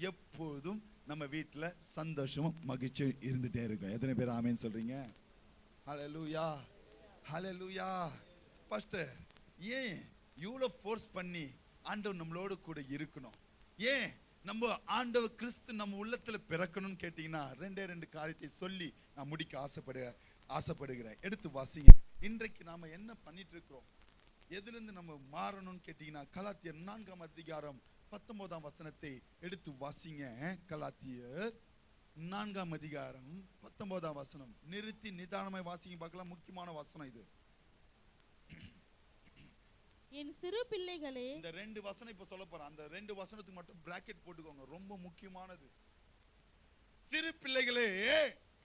எப்போதும் நம்ம வீட்டுல சந்தோஷமும் மகிழ்ச்சியும் இருந்துட்டே இருக்கும். எத்தனை பேர் ஆமென் சொல்றீங்க? ஹல்லேலூயா, ஹல்லேலூயா. பாஸ்டர், ஏன் இவ்வளவு ஃபோர்ஸ் பண்ணி ஆண்டவர் நம்மளோடு கூட இருக்கணும்? ஏன் நம்ம ஆண்டவர் கிறிஸ்து நம்ம உள்ளத்துல பிறக்கணும்னு கேட்டீங்கன்னா, 2 காரியத்தை சொல்லி நான் முடிக்க ஆசைப்படுகிறேன். எடுத்து வாசிங்க. இன்றைக்கு நாம என்ன பண்ணிட்டு இருக்கிறோம்? எதுல இருந்து நம்ம மாறணும்னு கேட்டீங்கன்னா, கலாத்தியர் 4 அதிகாரம் 19 வசனத்தை எடுத்து வாசிங்க. கலாத்தியர் 4 அதிகாரம் 19 வசனம். நிறுத்தி நிதானமாய் வாசிங்க பார்க்கலாம். முக்கியமான வசனம் இது. என் சிறு பிள்ளைகளே, இந்த 2 வசனம் இப்ப சொல்ல போறேன். அந்த 2 வசனத்துக்கு மட்டும் பிராக்கெட் போட்டுக்கோங்க, ரொம்ப முக்கியமானது. சிறு பிள்ளைகளே,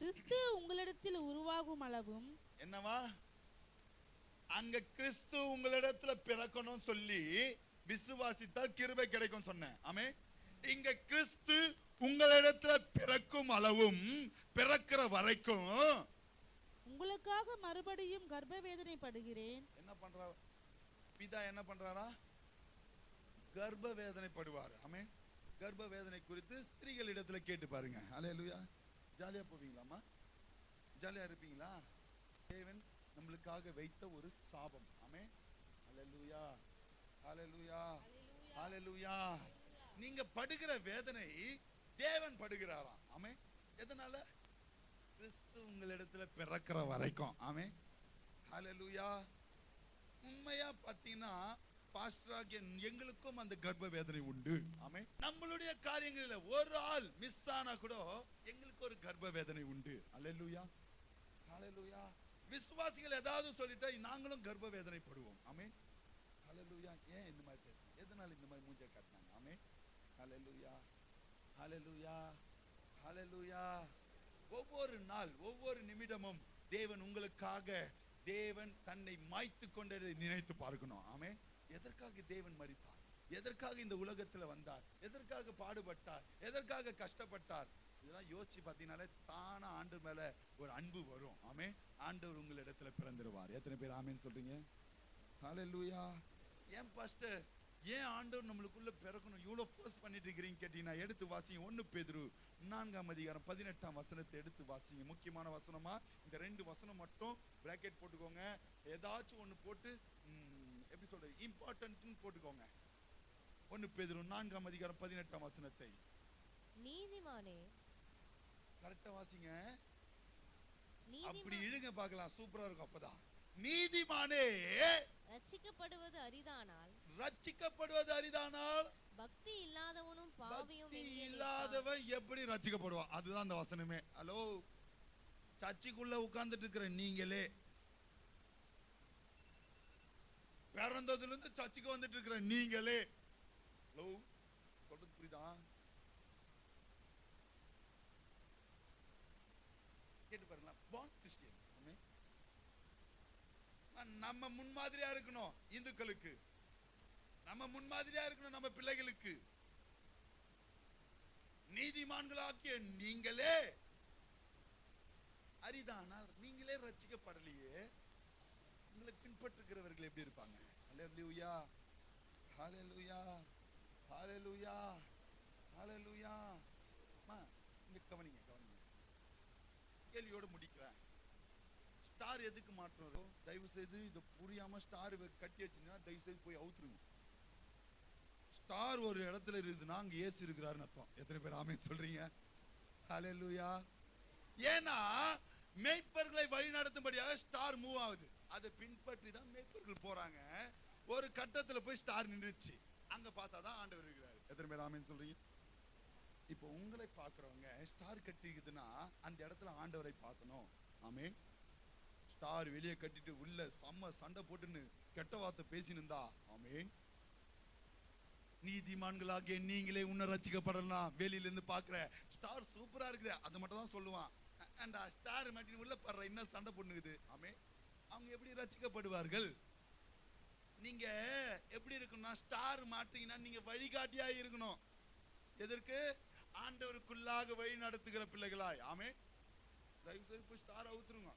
கிறிஸ்து உங்களிடத்தில் உருவாகும் அளவும். என்னவா? அங்க கிறிஸ்து உங்களிடத்துல பிறக்கணும் சொல்லி விசுவாசித்தால் கிருபை கிடைக்கும் சொன்னேன். ஆமென். இங்க கிறிஸ்து உங்களிடத்துல பிறக்கும் அளவும், பிறக்கிற வரைக்கும் உங்களுக்காக மறுபடியும் கர்ப்ப வேதனை படுகிறேன். என்ன பண்றாரா பிதா? என்ன பண்றாரா? கர்ப்ப வேதனைப்படுவார். ஆமென். கர்ப்ப வேதனை குறித்து ஸ்திரீகள் இடத்துல கேட்டு பாருங்க. அல்லேலூயா. ஜாலியா போவீங்களாமா? ஜாலியா இருப்பீங்களா? தேவன் நம்மளுக்காக வைத்த ஒரு சாபம். ஆமென். அல்லேலூயா. அல்லேலூயா. அல்லேலூயா. நீங்க படுகிற வேதனை தேவன் படுகிறாராம். ஆமென். எதனால? கிறிஸ்து உங்களிடத்துல பிறக்கிற வரைக்கும். ஆமென். அல்லேலூயா. உண்மையா பாத்தீங்கன்னா பாஸ்டராகிய எங்களுக்கும் அந்த கர்ப்ப வேதனை உண்டு. ஆமென். நம்மளுடைய காரியங்களில் ஒரு ஆள் மிஸ் ஆனா கூட எங்களுக்கு ஒரு கர்ப்ப வேதனை உண்டு. அல்லேலூயா. அல்லேலூயா. விசுவாசிகள் ஏதாவது சொல்லிட்டா நாங்களும் கர்ப்ப வேதனைப்படுவோம். ஆமென். அல்லேலூயா. ஏன் இந்த மாதிரி பேசுறீங்க? எதனால இந்த மாதிரி மூஞ்சை காட்டினாங்க? ஆமென். அல்லேலூயா. அல்லேலூயா. அல்லேலூயா. ஒவ்வொரு நாள் ஒவ்வொரு நிமிடமும் தேவன் உங்களுக்காக தேவன் தன்னை மாய்த்து கொண்டதை நினைத்து பார்க்கணும். ஆமென். எதற்காக தேவன் மரித்தார்? எதற்காக இந்த உலகத்துல வந்தார்? எதற்காக பாடுபட்டார்? எதற்காக கஷ்டப்பட்டார்? இதெல்லாம் யோசிச்சு பார்த்தீங்கன்னாலே தானா ஆண்டவர் மேல ஒரு அன்பு வரும். ஆமென். ஆண்டவர் உங்களிடத்துல பிறந்திருவார். எத்தனை பேர் ஆமென் சொல்றீங்க? ஹல்லேலூயா. ஏன் பாஸ்டர், ஏன் ஆண்டவர் நம்மளுக்குள்ள பிறக்கணும் இவ்வளவு ஃபோர்ஸ் பண்ணிட்டு இருக்கிறீங்க கேட்டீங்கன்னா, எடுத்து வாசிங்க 1 பேதுரு 4:18 எடுத்து வாசிங்க. முக்கியமான வசனமா இந்த 2 வசனம் மட்டும் பிராக்கெட் போட்டுக்கோங்க. ஏதாச்சும் ஒண்ணு போட்டு எப்படி சொல்றது, இம்பார்ட்டன்ட்னு போட்டுக்கோங்க. 1 பேதுரு 4:18 நீதிமானே, கரெக்டா வாசிங்க. அப்படி இழுங்க பார்க்கலாம், சூப்பரா இருக்கும். அப்பதான் நீதிமானே ரட்சிக்கப்படுவது அரிதானால் பக்தி இல்லாதவனும் பாவியும் இல்லாதவன் எப்படி ரட்சிக்கப்படுவான்? அதுதான் அந்த வசனமே. ஹலோ, சர்ச்சுக்குள்ள உட்கார்ந்துட்டு இருக்கிற நீங்களே, பிறந்ததுல இருந்து சர்ச்சுக்கு வந்துட்டு இருக்கிற நீங்களே, ஹலோ சொல்றது புரியுதா? கேட்டு பாருங்களா. born Christian. நம்ம முன்மாதிரியா இருக்கணும் இந்துக்களுக்கு, நம்ம முன்மாதிரியா இருக்கணும் நம்ம பிள்ளைகளுக்கு. நீதிமான்களாகிய நீங்களே அரிதானால், நீங்களே ரட்சிக்கப்படலையே, உங்களை பின்பற்றுகிறவர்கள் எப்படி இருப்பாங்க? ஹல்லேலூயா. ஹல்லேலூயா. ஹல்லேலூயா. ஹல்லேலூயா. இங்க கவனிங்க. கேள்வியோட முடிக்கிறேன். ஸ்டார் எதுக்கு மாற்றணும்? தயவு செய்து இதை புரியாம ஸ்டார் கட்டி வச்சீங்கன்னா தயவு செய்து போய் அவுத்துருங்க. ஸ்டார் ஒரு இடத்துல இருக்குதுன்னா அங்க இயேசு இருக்கிறாருன்னு அர்த்தம். எத்தனை பேர் ஆமென் சொல்றீங்க? ஹல்லேலூயா. ஏன்னா மேய்ப்பர்களை வழி நடத்தும்படியாக ஸ்டார் மூவ் ஆகுது. அதை பின்பற்றி தான் மேய்ப்பர்கள் போறாங்க. ஒரு கட்டத்துல போய் ஸ்டார் நின்றுச்சு, அங்க பார்த்தாதான் ஆண்டவர் இருக்கிறாரு. எத்தனை பேர் ஆமென் சொல்றீங்க? இப்போ உங்களை பார்க்கிறவங்க ஸ்டார் கட்டிக்குதுன்னா அந்த இடத்துல ஆண்டவரை பார்க்கணும். ஆமென். ஸ்டார் வெளியே கட்டிட்டு உள்ள செம்ம சண்டை போட்டுன்னு கெட்ட வார்த்தை பேசினுந்தா, ஆமென். நீதிமான்களாகிய நீங்களே உன்னை ரட்சிக்கப்படலாம். வெளியில இருந்து பாக்குற ஸ்டார் சூப்பரா இருக்குது அதை மட்டும் தான் சொல்லுவான். அந்த ஸ்டார் மாட்டி உள்ள படுற இன்னும் சண்டை பொண்ணுக்குது. ஆமென். அவங்க எப்படி ரட்சிக்கப்படுவார்கள்? நீங்க எப்படி இருக்கணும்னா, ஸ்டார் மாட்டீங்கன்னா நீங்க வழிகாட்டியா இருக்கணும். எதற்கு? ஆண்டவருக்குள்ளாக வழி நடத்துகிற பிள்ளைகளாய். ஆமென். தயவு செய்து போய் ஸ்டார் அவுத்துருங்க.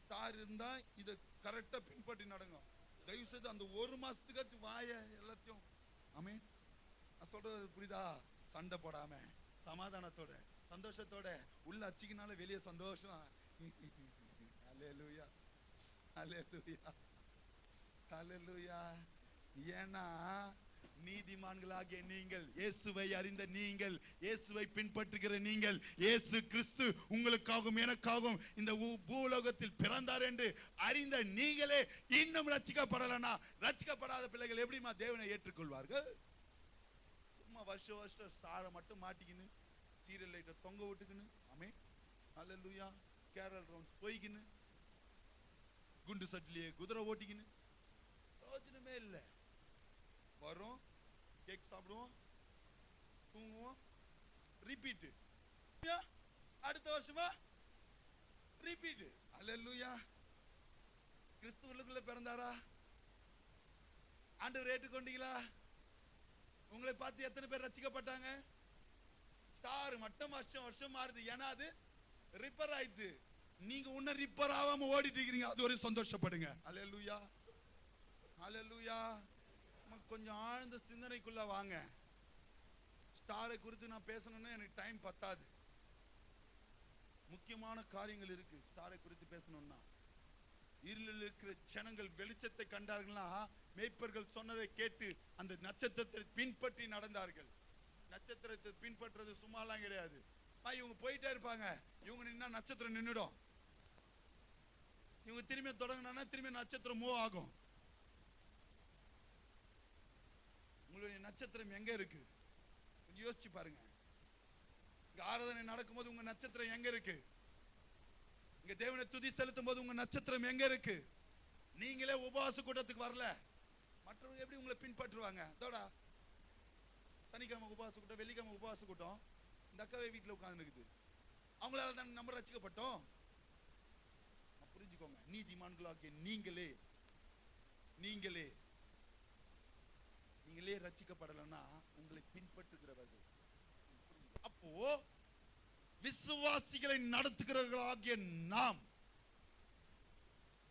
ஸ்டார் இருந்தா இதை கரெக்டா பின்பற்றி நடங்க. தயவு செய்து அந்த 1 மாசத்துக்காச்சு வாய எல்லாத்தையும். ஆமென். நான் சொல்றது புரியுதா? சண்டை போடாம சமாதானத்தோட சந்தோஷத்தோட உள்ள அச்சிக்கினால வெளியே சந்தோஷம். ஹல்லேலூயா. ஹல்லேலூயா. ஹல்லேலூயா. ஏன்னா நீதிமான்களாகிய நீங்கள், இயேசுவை அறிந்த நீங்கள், இயேசுவை பின்பற்றுகிற நீங்கள், இயேசு கிறிஸ்து உங்களுக்காகவும் எனக்காகவும் இந்த பூலோகத்தில் பிறந்தார் என்று அறிந்த நீங்களே இன்னும் ரட்சிக்கப்படலனா, ரட்சிக்கப்படாத பிள்ளைகள் எப்படிமா தேவனை ஏற்றுக்கொள்வார்கள்? சும்மா வருஷம் சாரை மட்டும் மாட்டிக்கின்னு, சீரியல் லைட்டை தொங்க விட்டுக்கின்னு, ஆமென். ஹல்லேலூயா. கேரல் ரவுண்ட்ஸ் போய்க்கின்னு, குண்டு சட்டிலேயே குதிரை ஓட்டிக்கின்னு பிரயோஜனமே இல்லை. வரும், கேக் சாப்பிடுவோம், தூங்குவோம், ரிப்பீட். அடுத்த வருஷமா ரிப்பீட். அல்லேலூயா. கிறிஸ்துவுக்குள்ள பிறந்தாரா? ஆண்டவர் ஏற்றுக்கொண்டீங்களா? உங்களை பார்த்து எத்தனை பேர் ரட்சிக்கப்பட்டாங்க? ஸ்டார் மட்டும் வருஷம் மாறுது. ஏன்னா அது ரிப்பேர் ஆயிடுது. நீங்க உன்ன ரிப்பேர் ஆகாம ஓடிட்டு இருக்கீங்க. அது ஒரு சந்தோஷப்படுங்க. அல்லேலூயா. அல்லேலூயா. கொஞ்சம் ஆழ்ந்த சிந்தனைக்குள்ள வாங்க. ஸ்டாரை குறித்து நான் பேசணும்னா எனக்கு டைம் பத்தாது. முக்கியமான காரியங்கள் இருக்கு ஸ்டாரை குறித்து பேசணும்னா. இருளில் இருக்கிற ஜனங்கள் வெளிச்சத்தை கண்டார்கள்னா மேய்ப்பர்கள் சொன்னதை கேட்டு அந்த நட்சத்திரத்தை பின்பற்றி நடந்தார்கள். நட்சத்திரத்தை பின்பற்றுறது சும்மாலாம் கிடையாது. இவங்க போயிட்டே இருப்பாங்க, இவங்க நின்னா நட்சத்திரம் நின்னுடும். இவங்க திரும்பி தொடங்கினா திரும்பி நட்சத்திரம் மூவ் ஆகும். உங்களுடைய நட்சத்திரம் எங்க இருக்கு கொஞ்சம் யோசிச்சு பாருங்க. இங்க ஆராதனை நடக்கும்போது உங்க நட்சத்திரம் எங்க இருக்கு? இங்க தேவனை துதி செலுத்தும் போது உங்க நட்சத்திரம் எங்க இருக்கு? நீங்களே உபவாச கூட்டத்துக்கு வரல, மற்றவங்க எப்படி உங்களை பின்பற்றுவாங்க? தோடா சனிக்கிழமை உபவாச கூட்டம், வெள்ளிக்கிழமை உபவாச கூட்டம், இந்த அக்காவே வீட்டுல உட்கார்ந்து இருக்குது. அவங்களால தான் நம்ம ரட்சிக்கப்பட்டோம். புரிஞ்சுக்கோங்க, நீதிமான்களாகிய நீங்களே ரட்சிக்கப்படலன்னா உங்களை பின்பற்றுகிறவர்கள். அப்போ விசுவாசிகளை நடத்துகிறவர்களாகிய நாம்,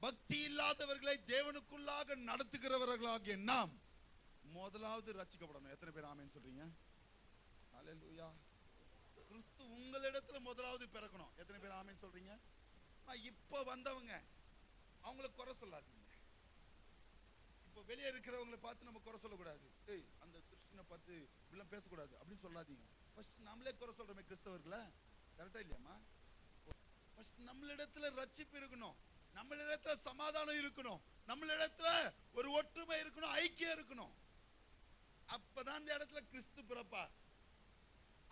பக்தி இல்லாதவர்களை தேவனுக்குள்ளாக நடத்துகிறவர்களாகிய நாம் முதலாவது ரட்சிக்கப்படணும். எத்தனை பேர் ஆமென் சொல்றீங்க? ஹல்லேலூயா. கிறிஸ்து உங்களிடத்துல முதலாவது பிறக்கணும். எத்தனை பேர் ஆமென் சொல்றீங்க? இப்ப வந்தவங்க அவங்கள குறை சொல்லாதீங்க. இப்ப வெளியே இருக்கிறவங்களை பார்த்து நம்ம குறை சொல்லக்கூடாது. அந்த கிறிஸ்டியனை பார்த்து இப்படிலாம் பேசக்கூடாது அப்படின்னு சொல்லாதீங்க. ஃபர்ஸ்ட் நம்மளே குறை சொல்றோமே கிறிஸ்தவர்களை, கரெக்டா இல்லையாமா? ஃபர்ஸ்ட் நம்மளிடத்துல ரட்சிப்பு இருக்கணும், நம்மளிடத்துல சமாதானம் இருக்கணும், நம்மளிடத்துல ஒரு ஒற்றுமை இருக்கணும், ஐக்கியம் இருக்கணும். அப்பதான் இந்த இடத்துல கிறிஸ்து பிறப்பார்.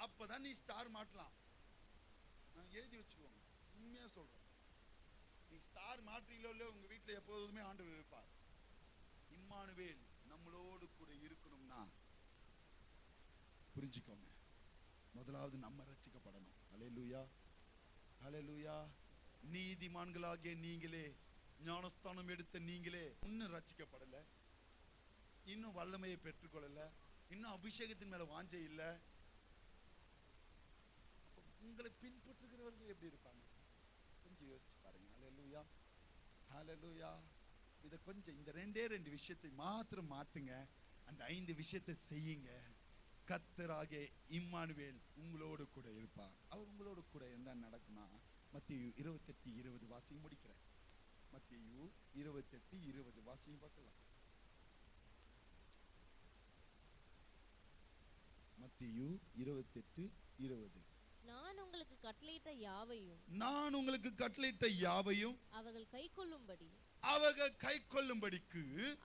அப்பதான் நீ ஸ்டார் மாட்டலாம். நான் எழுதி வச்சுக்கோங்க, உண்மையா சொல்றேன். நீ ஸ்டார் மாற்றீங்களோ இல்லையோ உங்க வீட்டுல எப்போதுமே ஆண்டவர் இருப்பார். இம்மானுவேல் நம்மளோடு கூட இருக்கணும்னா புரிஞ்சுக்கோங்க, முதலாவது நம்ம ரட்சிக்கப்படணும். ஹல்லேலூயா, ஹல்லேலூயா. நீதிமான்களாகிய நீங்களே, ஞானஸ்தானம் எடுத்த நீங்களே இன்னும் ரட்சிக்கப்படல, இன்னும் வல்லமையை பெற்றுக்கொள்ளல, இன்னும் அபிஷேகத்தின் மேல வாஞ்சை இல்ல. உங்களை பின்பற்றுகிறவர்கள் எப்படி இருப்பாங்க கொஞ்சம் யோசிச்சு பாருங்க. ஹல்லேலூயா, ஹல்லேலூயா. இத கொஞ்சம் இந்த ரெண்டு விஷயத்தை மாத்திரம் மாத்துங்க, அந்த 5 விஷயத்தை செய்யுங்க. கர்த்தராகிய இம்மானுவேல் உங்களோடு கூட இருப்பார். அவர் உங்களோடு கூட என்ன நடக்கும்னா, மத்தேயு 28:20 வாசிங்க, முடிக்கிறேன். மத்தேயு 28:20 வாசிங்க பார்க்கலாம். மத்தேயு 28:20. நான் உங்களுக்கு கட்டளையிட்ட யாவையும் அவர்கள் கைக்கொள்ளும்படிக்கு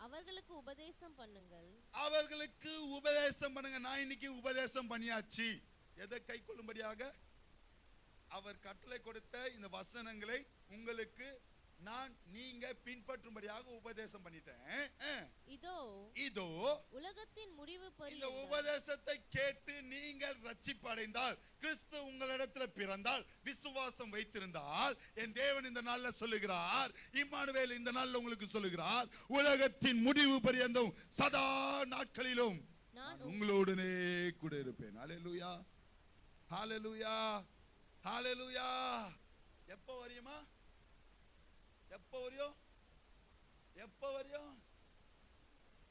அவர்களுக்கு உபதேசம் பண்ணுங்க. நான் இன்னைக்கு உபதேசம் பண்ணியாச்சு. எதை கைக்கொள்ளும்படியாக? அவர் கட்டளை கொடுத்த இந்த வசனங்களை உங்களுக்கு நீங்க பின்பற்றும்படியாக உபதேசம் பண்ணிட்டேன். இதோ உலகத்தின் முடிவு இந்த உபதேசத்தை கேட்டு நீங்கள் ரட்சிப்படைந்தால், கிறிஸ்து உங்களிடத்துல பிறந்தால், விசுவாசம் வைத்திருந்தால், என் தேவன் இந்த நாள்ல சொல்லுகிறார், இம்மானுவேல் இந்த நாள்ல உங்களுக்கு சொல்லுகிறார், உலகத்தின் முடிவு பரியந்தம் சதா நாட்களிலும் நான் உங்களோடனே கூட இருப்பேன். ஹல்லேலூயா, ஹல்லேலூயா, ஹல்லேலூயா. எப்போ வரையுமா? எப்போ வரையும்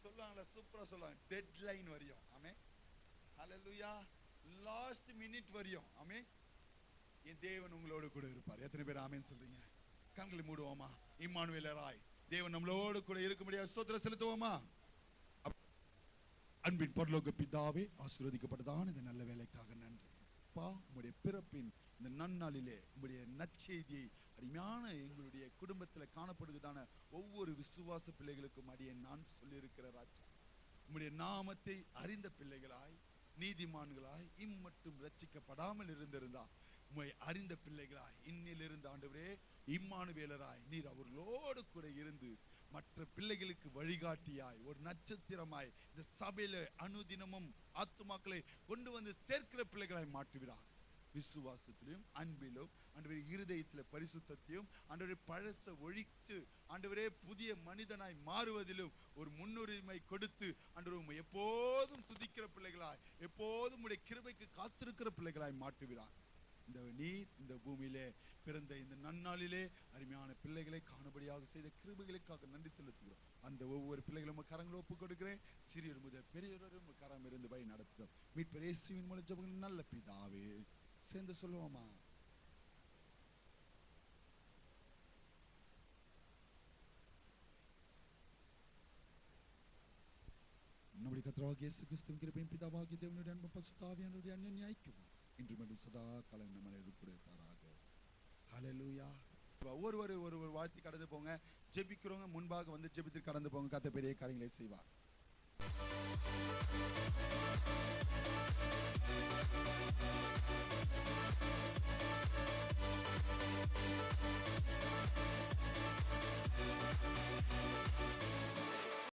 சொல்லுவாங்களா? சூப்பரா சொல்லுவாங்க, டெட்லைன் வரையும். ஆமென், ஹல்லேலூயா. லாஸ்ட் மினிட் வரையும். ஆமென். என் தேவன் உங்களோடு கூட இருப்பார். எத்தனை பேர் ஆமென் சொல்றீங்க? கண்களை மூடுவோமா? இம்மானுவேலராய் தேவன் நம்மளோடு கூட இருக்கும்படியாக ஸ்தோத்திரம் செலுத்துவோமா? அன்பின் பரலோக பிதாவே, ஆசீர்வதிக்கப்பட்டதான இந்த நல்ல வேலைக்காக நன்றி. அப்பா, உம்முடைய பிறப்பின் இந்த நன்னாளிலே உம்முடைய நற்செய்தியை அருமையான எங்களுடைய குடும்பத்தில் காணப்படுவதான ஒவ்வொரு விசுவாச பிள்ளைகளுக்கும் அடியே நான் சொல்லியிருக்கிற ராஜா, உம்முடைய நாமத்தை அறிந்த பிள்ளைகளாய், நீதிமான்களாய், இம்மட்டும் ரட்சிக்கப்படாமல் இருந்திருந்தா உம்மை அறிந்த பிள்ளைகளாய் இன்னிலிருந்து ஆண்டவரே இம்மானுவேலராய் நீர் அவர்களோடு கூட இருந்து மற்ற பிள்ளைகளுக்கு வழிகாட்டியாய், ஒரு நட்சத்திரமாய் இந்த சபையில அனுதினமும் ஆத்துமாக்களை கொண்டு வந்து சேர்க்கிற பிள்ளைகளாய் மாற்றுகிறார். விசுவாசத்திலும் அன்பிலும் ஆண்டவரே இருதயத்தில் பரிசுத்தத்தையும் ஆண்டவரே பழச ஒழித்து ஆண்டவரே புதிய மனிதனாய் மாறுவதிலும் ஒரு முன்னுரிமை கொடுத்து ஆண்டவரே எப்போதும் துதிக்கிற பிள்ளைகளாய், எப்போதும் உடைய கிருபைக்கு காத்திருக்கிற பிள்ளைகளாய் மாற்றுகிறார். இந்த நீர் இந்த பூமியிலே பிறந்த இந்த நன்னாளிலே அருமையான பிள்ளைகளை காணும்படியாக செய்த கிருபைகளுக்காக நன்றி செலுத்துகிறோம். அந்த ஒவ்வொரு பிள்ளைகளும் கரங்களை ஒப்பு கொடுக்கிறேன். சிறியர் முதல் பெரியவரும் கரம் இருந்து வழி நடத்தும் மீட்பர் இயேசுவின் மூலம் ஜெபங்கள் நல்ல பிதாவே. சேர்ந்து சொல்லுவோமா? நம்முடைய கர்த்தராகிய இயேசு கிறிஸ்துவின் கிருபையும் பிதாவாகிய தேவனுடைய அன்பும் பரிசுத்த ஆவியானவருடைய அன்யோன்ய ஐக்கியமும் இன்றும் என்றும் சதா காலம் நம்மளோடு கூட இருப்பாராக. ஹல்லேலூயா. ஒருவர் வாழ்த்தி கடந்து போங்க. ஜெபிக்கிறவங்க முன்பாக வந்து ஜெபித்து கடந்து போங்க. கர்த்தர் பெரிய காரியங்களை செய்வார்.